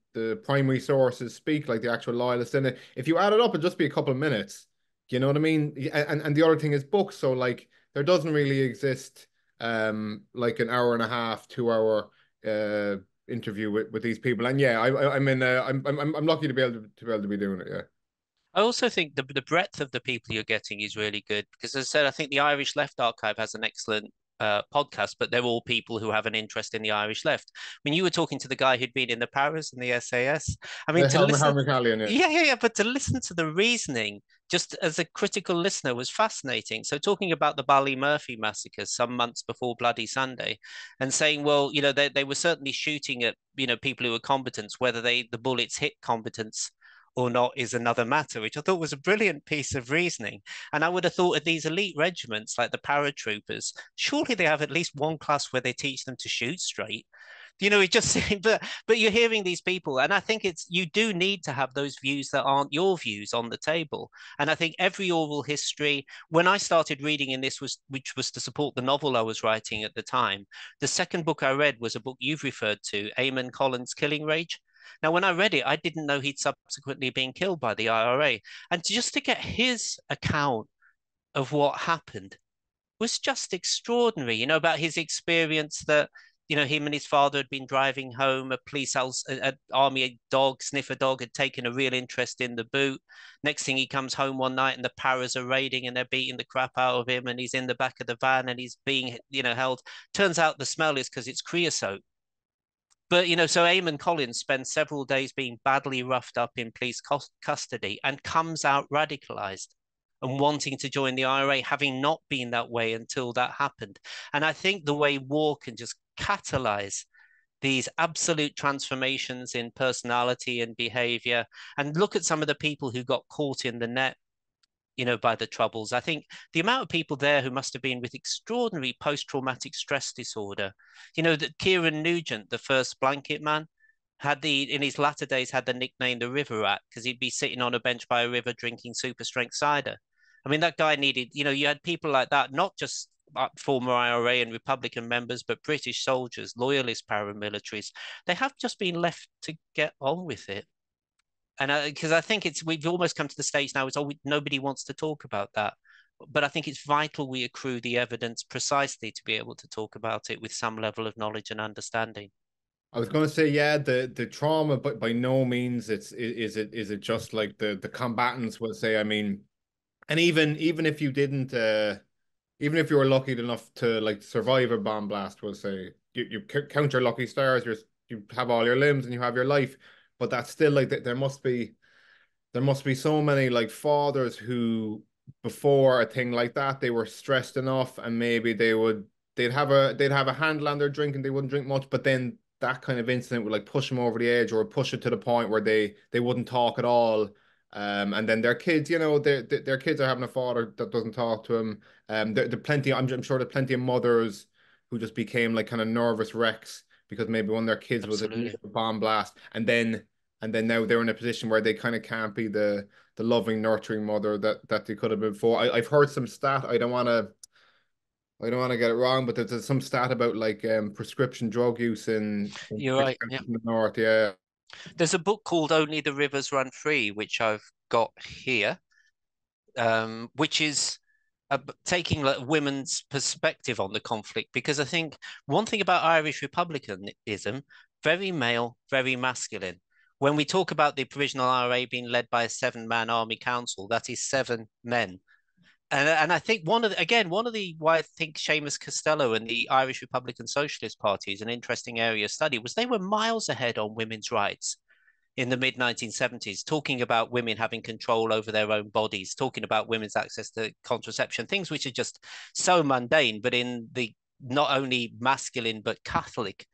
Speaker 1: primary sources speak, like the actual loyalists in it, if you add it up, it'd just be a couple of minutes. You know what I mean? And the other thing is books. So like there doesn't really exist like an hour and a half, 2 hour interview with these people. And yeah, I'm lucky to be able to be doing it. Yeah.
Speaker 2: I also think the breadth of the people you're getting is really good because, as I said, I think the Irish Left Archive has an excellent podcast, but they're all people who have an interest in the Irish left. I mean, you were talking to the guy who'd been in the Paras and the SAS. I mean, to listen,
Speaker 1: Helmut Callion, yeah.
Speaker 2: yeah, but to listen to the reasoning, just as a critical listener, was fascinating. So, talking about the Ballymurphy massacre some months before Bloody Sunday, and saying, well, they were certainly shooting at people who were combatants, whether the bullets hit combatants or not is another matter, which I thought was a brilliant piece of reasoning. And I would have thought of these elite regiments like the paratroopers, surely they have at least one class where they teach them to shoot straight. It just but you're hearing these people, and I think you do need to have those views that aren't your views on the table. And I think every oral history, when I started reading in this which was to support the novel I was writing at the time, the second book I read was a book you've referred to, Eamon Collins' Killing Rage. Now, when I read it, I didn't know he'd subsequently been killed by the IRA. And just to get his account of what happened was just extraordinary, about his experience that, him and his father had been driving home. A police house, an army dog, sniffer dog, had taken a real interest in the boot. Next thing, he comes home one night and the paras are raiding and they're beating the crap out of him. And he's in the back of the van and he's being, held. Turns out the smell is because it's creosote. But, so Eamon Collins spends several days being badly roughed up in police custody and comes out radicalized and wanting to join the IRA, having not been that way until that happened. And I think the way war can just catalyze these absolute transformations in personality and behavior, and look at some of the people who got caught in the net by the Troubles. I think the amount of people there who must have been with extraordinary post-traumatic stress disorder, that Kieran Nugent, the first blanket man, in his latter days had the nickname the River Rat because he'd be sitting on a bench by a river drinking super strength cider. I mean, that guy needed, you had people like that, not just former IRA and Republican members, but British soldiers, loyalist paramilitaries. They have just been left to get on with it. And because I think we've almost come to the stage now, nobody wants to talk about that. But I think it's vital we accrue the evidence precisely to be able to talk about it with some level of knowledge and understanding.
Speaker 1: I was going to say, yeah, the trauma, but by no means is it just like the combatants will say. I mean, and even if you didn't, even if you were lucky enough to like survive a bomb blast, we'll say you count your lucky stars, you have all your limbs and you have your life, but that's still like there must be so many like fathers who before a thing like that they were stressed enough and maybe they'd have a handle on their drink and they wouldn't drink much, but then that kind of incident would like push them over the edge or push it to the point where they wouldn't talk at all. And then their kids, you know, their kids are having a father that doesn't talk to them. There plenty. I'm sure there's plenty of mothers who just became like kind of nervous wrecks because maybe one of their kids was in need
Speaker 2: Absolutely.
Speaker 1: of a bomb blast, and then now they're in a position where they kind of can't be the loving, nurturing mother that they could have been before. I've heard some stat. I don't want to get it wrong, but there's some stat about like prescription drug use in
Speaker 2: You're
Speaker 1: big
Speaker 2: right. Yeah.
Speaker 1: countries in the north. Yeah,
Speaker 2: There's a book called Only the Rivers Run Free, which I've got here, which is taking like women's perspective on the conflict. Because I think one thing about Irish republicanism, very male, very masculine. When we talk about the provisional IRA being led by a seven-man army council, that is seven men. And I think one of the why I think Seamus Costello and the Irish Republican Socialist Party is an interesting area of study was they were miles ahead on women's rights in the mid 1970s, talking about women having control over their own bodies, talking about women's access to contraception, things which are just so mundane, but in the not only masculine but Catholic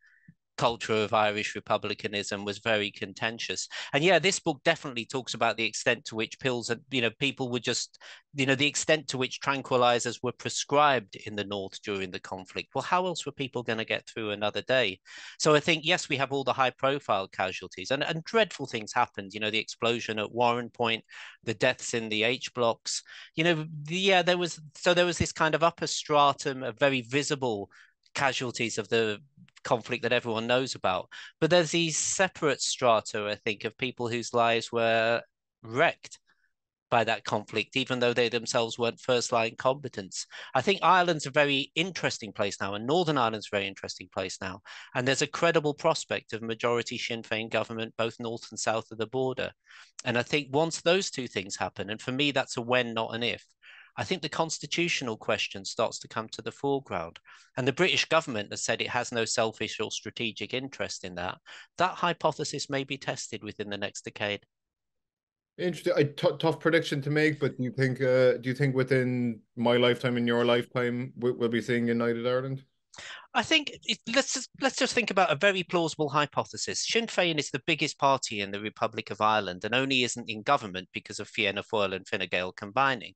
Speaker 2: culture of Irish republicanism was very contentious. And yeah, this book definitely talks about the extent to which pills and, people were just, the extent to which tranquilizers were prescribed in the North during the conflict. Well, how else were people going to get through another day? So I think, yes, we have all the high profile casualties and dreadful things happened, the explosion at Warren Point, the deaths in the H blocks, there was this kind of upper stratum of very visible casualties of the conflict that everyone knows about. But there's these separate strata, I think, of people whose lives were wrecked by that conflict, even though they themselves weren't first line combatants. I think Ireland's a very interesting place now, and Northern Ireland's a very interesting place now. And there's a credible prospect of majority Sinn Féin government, both north and south of the border. And I think once those two things happen, and for me, that's a when, not an if. I think the constitutional question starts to come to the foreground. And the British government has said it has no selfish or strategic interest in that. That hypothesis may be tested within the next decade.
Speaker 1: interesting. Tough prediction to make, but do you think within my lifetime and your lifetime we'll be seeing United Ireland?
Speaker 2: I think let's just think about a very plausible hypothesis. Sinn Féin is the biggest party in the Republic of Ireland and only isn't in government because of Fianna Fáil and Fine Gael combining.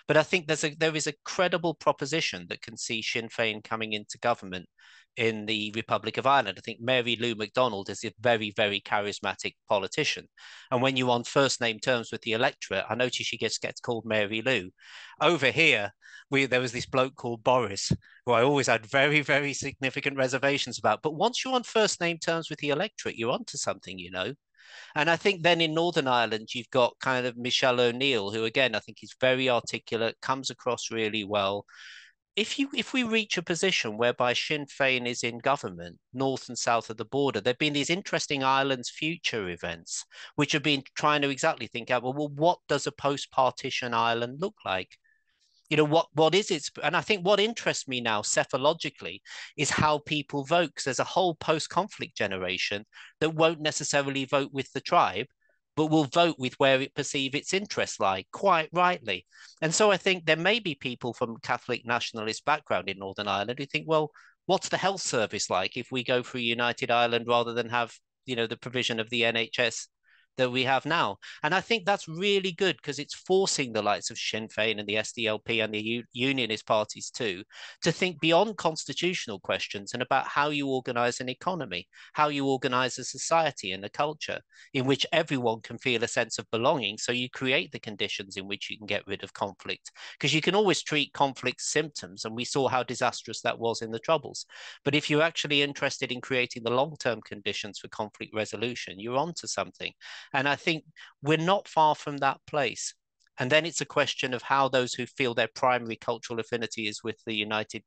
Speaker 2: But I think there is a credible proposition that can see Sinn Féin coming into government in the Republic of Ireland. I think Mary Lou McDonald is a very, very charismatic politician. And when you're on first name terms with the electorate, I notice she gets called Mary Lou. Over here, there was this bloke called Boris, who I always had very, very significant reservations about. But once you're on first name terms with the electorate, you're onto something. And I think then in Northern Ireland, you've got kind of Michelle O'Neill, who again, I think is very articulate, comes across really well. If we reach a position whereby Sinn Féin is in government, north and south of the border, there've been these interesting Ireland's future events, which have been trying to exactly think out, well, what does a post-partition Ireland look like? What is it? And I think what interests me now cephalogically is how people vote, because there's a whole post-conflict generation that won't necessarily vote with the tribe, but will vote with where it perceive its interests lie, quite rightly. And so I think there may be people from Catholic nationalist background in Northern Ireland who think, well, what's the health service like if we go through United Ireland rather than have, the provision of the NHS that we have now. And I think that's really good because it's forcing the likes of Sinn Féin and the SDLP and the unionist parties too to think beyond constitutional questions and about how you organize an economy, how you organize a society and a culture in which everyone can feel a sense of belonging. So you create the conditions in which you can get rid of conflict, because you can always treat conflict symptoms. And we saw how disastrous that was in the Troubles. But if you're actually interested in creating the long-term conditions for conflict resolution, you're onto something. And I think we're not far from that place. And then it's a question of how those who feel their primary cultural affinity is with the United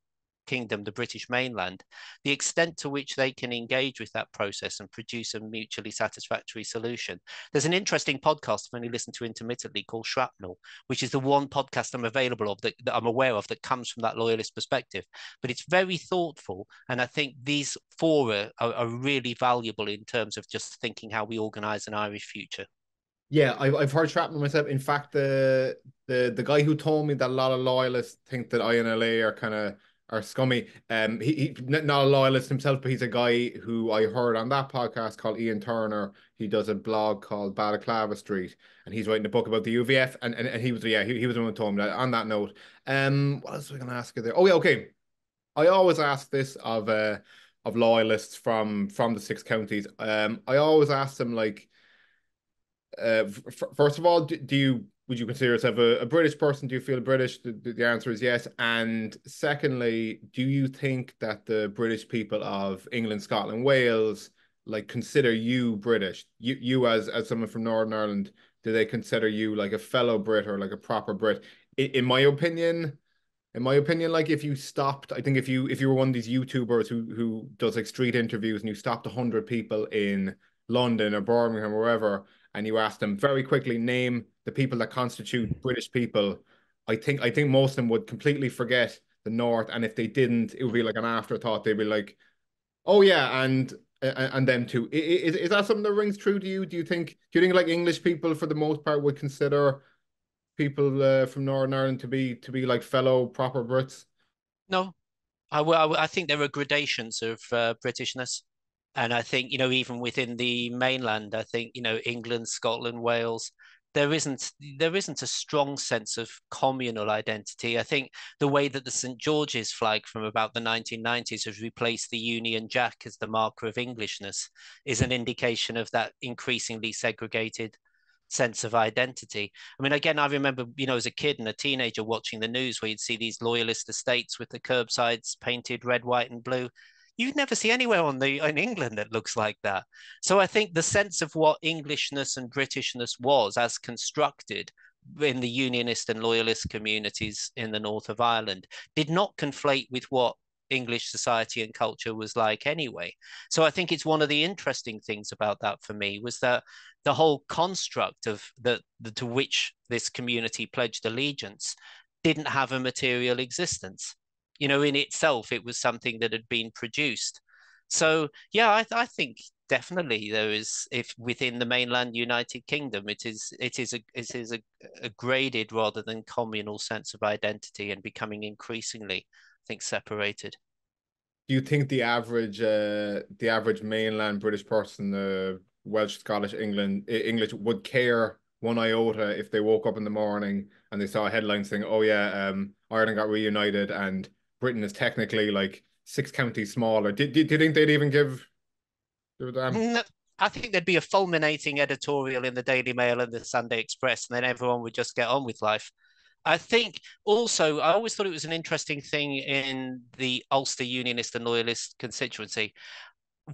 Speaker 2: Kingdom, the British mainland, the extent to which they can engage with that process and produce a mutually satisfactory solution. There's an interesting podcast I've only listened to intermittently called Shrapnel, which is the one podcast I'm available of that I'm aware of that comes from that loyalist perspective. But it's very thoughtful, and I think these fora are really valuable in terms of just thinking how we organise an Irish future.
Speaker 1: Yeah, I've heard Shrapnel myself. In fact, the guy who told me that a lot of loyalists think that INLA are kind of are scummy. He not a loyalist himself, but he's a guy who I heard on that podcast called Ian Turner. He does a blog called Balaclava Street, and he's writing a book about the UVF. And he was he was the one who told me that. On that note, what else was I going to ask you there? Oh yeah, okay. I always ask this of loyalists from the six counties. I always ask them like first of all, do you would you consider yourself a British person? Do you feel British? The answer is yes. And secondly, do you think that the British people of England, Scotland, Wales, like consider you British? You as someone from Northern Ireland, do they consider you like a fellow Brit or like a proper Brit? In my opinion, like if you stopped, I think if you were one of these YouTubers who does like street interviews and you stopped 100 people in London or Birmingham or wherever, and you asked them very quickly name the people that constitute British people, I think most of them would completely forget the North, and if they didn't, it would be like an afterthought. They'd be like, "Oh yeah," and them too. Is that something that rings true to you? Do you think like English people for the most part would consider people from Northern Ireland to be like fellow proper Brits?
Speaker 2: No, I think there are gradations of Britishness. And I think, even within the mainland, I think, England, Scotland, Wales, there isn't a strong sense of communal identity. I think the way that the St. George's flag from about the 1990s has replaced the Union Jack as the marker of Englishness is an indication of that increasingly segregated sense of identity. I mean, again, I remember, as a kid and a teenager watching the news where you'd see these loyalist estates with the curbsides painted red, white, and blue. You'd never see anywhere in England that looks like that. So I think the sense of what Englishness and Britishness was as constructed in the unionist and loyalist communities in the north of Ireland did not conflate with what English society and culture was like anyway. So I think it's one of the interesting things about that for me was that the whole construct of the to which this community pledged allegiance didn't have a material existence. In itself, it was something that had been produced. So yeah, I think definitely there is, if within the mainland United Kingdom, it is a graded rather than communal sense of identity and becoming increasingly, I think, separated.
Speaker 1: Do you think the average mainland British person, Welsh, Scottish, English would care one iota if they woke up in the morning and they saw a headline saying, "Oh yeah, Ireland got reunited and Britain is technically like six counties smaller." Do you think they'd even give a damn?
Speaker 2: No, I think there'd be a fulminating editorial in the Daily Mail and the Sunday Express, and then everyone would just get on with life. I think also, I always thought it was an interesting thing in the Ulster Unionist and Loyalist constituency.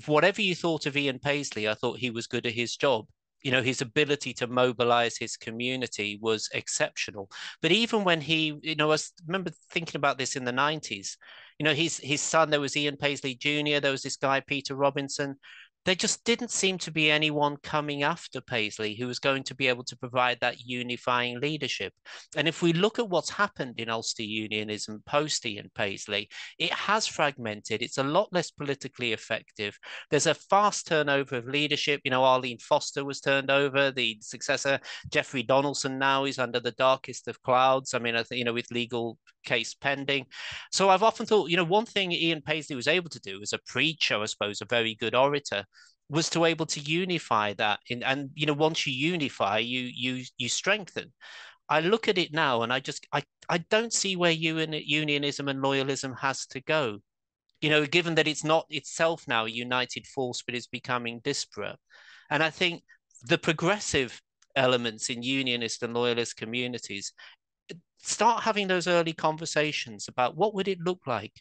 Speaker 2: Whatever you thought of Ian Paisley, I thought he was good at his job. His ability to mobilize his community was exceptional. But even when I remember thinking about this in the 90s, his son, there was Ian Paisley Jr., there was this guy, Peter Robinson. There just didn't seem to be anyone coming after Paisley who was going to be able to provide that unifying leadership. And if we look at what's happened in Ulster Unionism post Ian Paisley, it has fragmented. It's a lot less politically effective. There's a fast turnover of leadership. Arlene Foster was turned over. The successor, Jeffrey Donaldson, now is under the darkest of clouds. I mean, I think, with legal case pending. So I've often thought, one thing Ian Paisley was able to do as a preacher, I suppose, a very good orator, was to able to unify that and once you unify you strengthen. I look at it now and I don't see where unionism and loyalism has to go, given that it's not itself now a united force but is becoming disparate. And I think the progressive elements in unionist and loyalist communities start having those early conversations about what would it look like.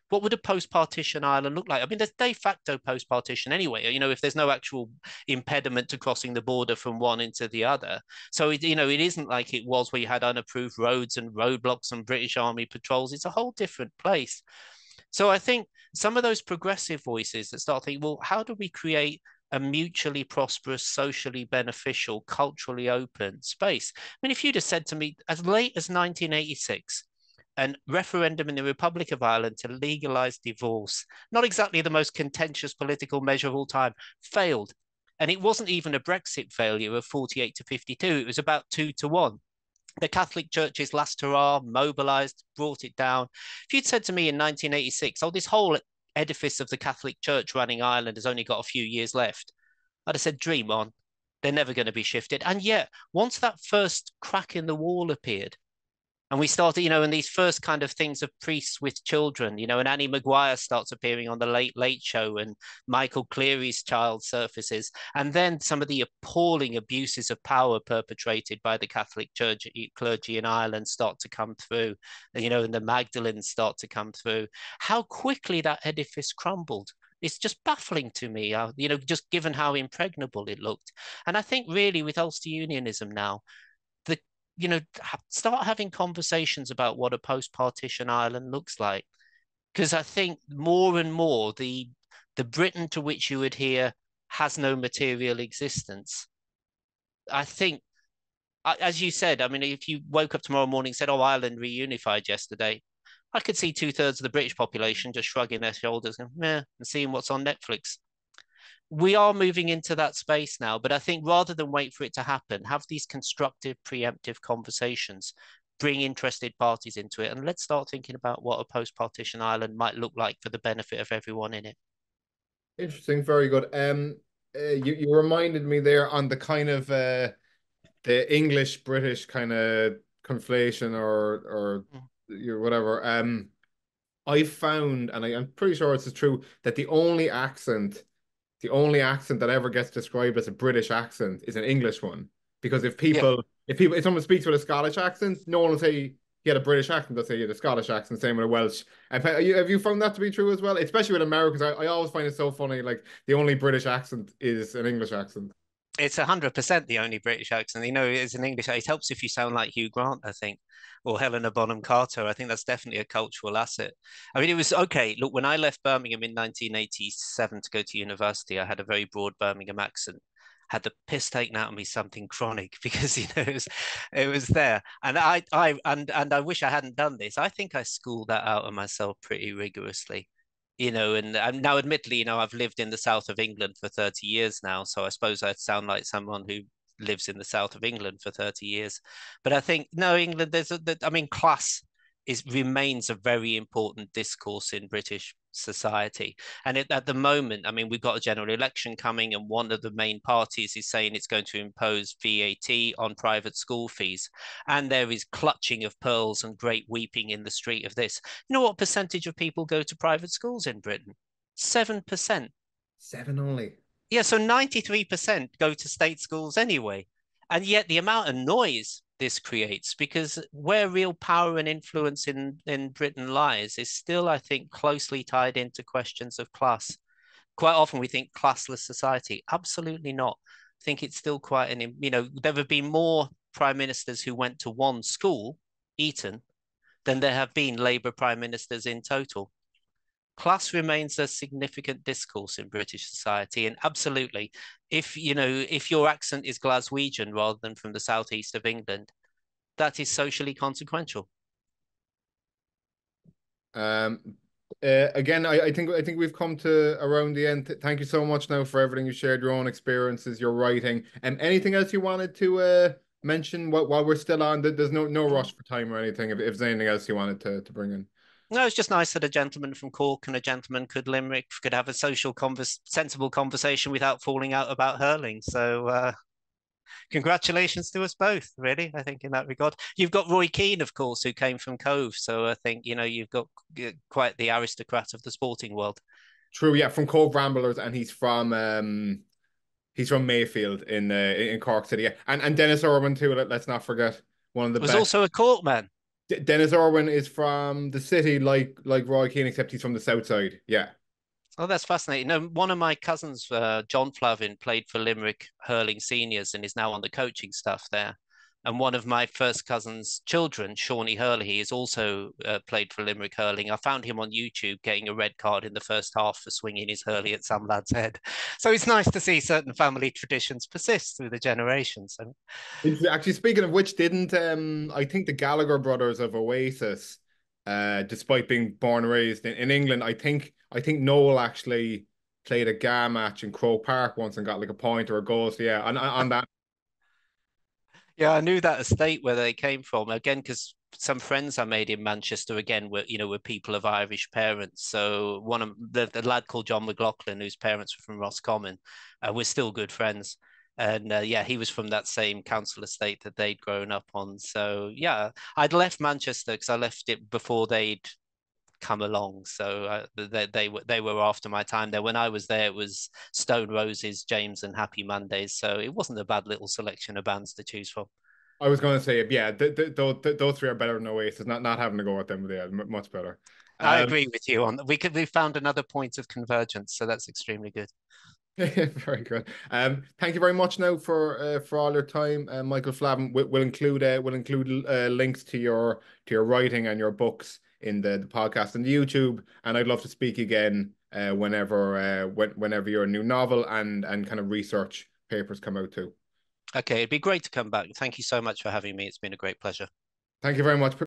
Speaker 2: What would a post-partition Ireland look like? I mean, there's de facto post-partition anyway, if there's no actual impediment to crossing the border from one into the other. So, it isn't like it was where you had unapproved roads and roadblocks and British Army patrols. It's a whole different place. So I think some of those progressive voices that start thinking, well, how do we create a mutually prosperous, socially beneficial, culturally open space? I mean, if you'd have said to me as late as 1986, a referendum in the Republic of Ireland to legalize divorce, not exactly the most contentious political measure of all time, failed. And it wasn't even a Brexit failure of 48 to 52. It was about 2-1. The Catholic Church's last hurrah mobilized, brought it down. If you'd said to me in 1986, oh, this whole edifice of the Catholic Church running Ireland has only got a few years left, I'd have said, dream on. They're never going to be shifted. And yet, once that first crack in the wall appeared, and we started, and these first kind of things of priests with children, and Annie Maguire starts appearing on the Late Late Show, and Michael Cleary's child surfaces. And then some of the appalling abuses of power perpetrated by the Catholic Church, clergy in Ireland start to come through, and the Magdalens start to come through. How quickly that edifice crumbled. It's just baffling to me, just given how impregnable it looked. And I think really with Ulster Unionism now, the start having conversations about what a post-partition Ireland looks like. Because I think more and more the Britain to which you adhere has no material existence. I think, as you said, I mean, if you woke up tomorrow morning and said, oh, Ireland reunified yesterday, I could see 2/3 of the British population just shrugging their shoulders and, and seeing what's on Netflix. We are moving into that space now, but I think rather than wait for it to happen, have these constructive, preemptive conversations, bring interested parties into it, and let's start thinking about what a post-partition Ireland might look like for the benefit of everyone in it.
Speaker 1: Interesting, very good. You reminded me there on the kind of the English British kind of conflation or whatever. I found, and I'm pretty sure it's true, that the only accent that ever gets described as a British accent is an English one. Because
Speaker 2: Yeah,
Speaker 1: if someone speaks with a Scottish accent, no one will say he had a British accent. They'll say he had a Scottish accent. Same with a Welsh. And have you found that to be true as well? Especially with Americans, I always find it so funny. Like the only British accent is an English accent.
Speaker 2: it's 100% the only British accent. It's an English. It helps if you sound like Hugh Grant, I think, or Helena Bonham Carter. I think that's definitely a cultural asset. I mean, it was okay. Look, when I left Birmingham in 1987 to go to university, I had a very broad Birmingham accent. Had the piss taken out of me something chronic because it was there, and I wish I hadn't done this. I think I schooled that out of myself pretty rigorously. And now admittedly, I've lived in the south of England for 30 years now, so I suppose I sound like someone who lives in the south of England for 30 years. But I think, no, England, I mean, class remains a very important discourse in British society. And at the moment, I mean, we've got a general election coming, and one of the main parties is saying it's going to impose VAT on private school fees. And there is clutching of pearls and great weeping in the street of this. You know what percentage of people go to private schools in Britain? 7%.
Speaker 1: Seven only.
Speaker 2: Yeah, so 93% go to state schools anyway. And yet the amount of noise this creates, because where real power and influence in Britain lies is still, I think, closely tied into questions of class. Quite often we think classless society. Absolutely not. I think it's still quite there have been more prime ministers who went to one school, Eton, than there have been Labour prime ministers in total. Class remains a significant discourse in British society, and absolutely, if your accent is Glaswegian rather than from the southeast of England, that is socially consequential.
Speaker 1: Again, I think we've come to around the end. Thank you so much now for everything you shared, your own experiences, your writing, and anything else you wanted to mention while we're still on. There's no rush for time or anything. If there's anything else you wanted to bring in.
Speaker 2: No, it's just nice that a gentleman from Cork and a gentleman Limerick could have a sensible conversation without falling out about hurling. So congratulations to us both, really, I think, in that regard. You've got Roy Keane, of course, who came from Cove. So I think, you've got quite the aristocrat of the sporting world.
Speaker 1: True, yeah, from Cove Ramblers, and he's from Mayfield in Cork City, yeah. And Dennis Irwin too. Let's not forget one of the
Speaker 2: Was
Speaker 1: best.
Speaker 2: also a Cork man.
Speaker 1: Dennis Irwin is from the city, like Roy Keane, except he's from the south side. Yeah.
Speaker 2: Oh, that's fascinating. No, one of my cousins, John Flavin, played for Limerick Hurling Seniors and is now on the coaching staff there. And one of my first cousin's children, Shawnee Hurley, is also played for Limerick Hurling. I found him on YouTube getting a red card in the first half for swinging his hurley at some lad's head. So it's nice to see certain family traditions persist through the generations.
Speaker 1: Actually, speaking of which, didn't I think the Gallagher brothers of Oasis, despite being born and raised in England, I think Noel actually played a GA match in Croke Park once and got like a point or a goal. So yeah, on that.
Speaker 2: Yeah, I knew that estate where they came from again because some friends I made in Manchester again were people of Irish parents. So one of the lad called John McLaughlin, whose parents were from Roscommon, we're still good friends. And yeah, he was from that same council estate that they'd grown up on. So yeah, I'd left Manchester because I left it before they'd come along. So they were after my time there. When I was there, it was Stone Roses, James, and Happy Mondays. So it wasn't a bad little selection of bands to choose from.
Speaker 1: I was going to say, yeah, those three are better than Oasis. Not having to go with them, but yeah, much better.
Speaker 2: I
Speaker 1: Um,
Speaker 2: agree with you on that. We found another point of convergence, so that's extremely good.
Speaker 1: Very good. Thank you very much now for all your time, Michael Flavin. We'll include links to your writing and your books in the podcast and the YouTube. And I'd love to speak again whenever your new novel and kind of research papers come out too.
Speaker 2: Okay, it'd be great to come back. Thank you so much for having me. It's been a great pleasure.
Speaker 1: Thank you very much.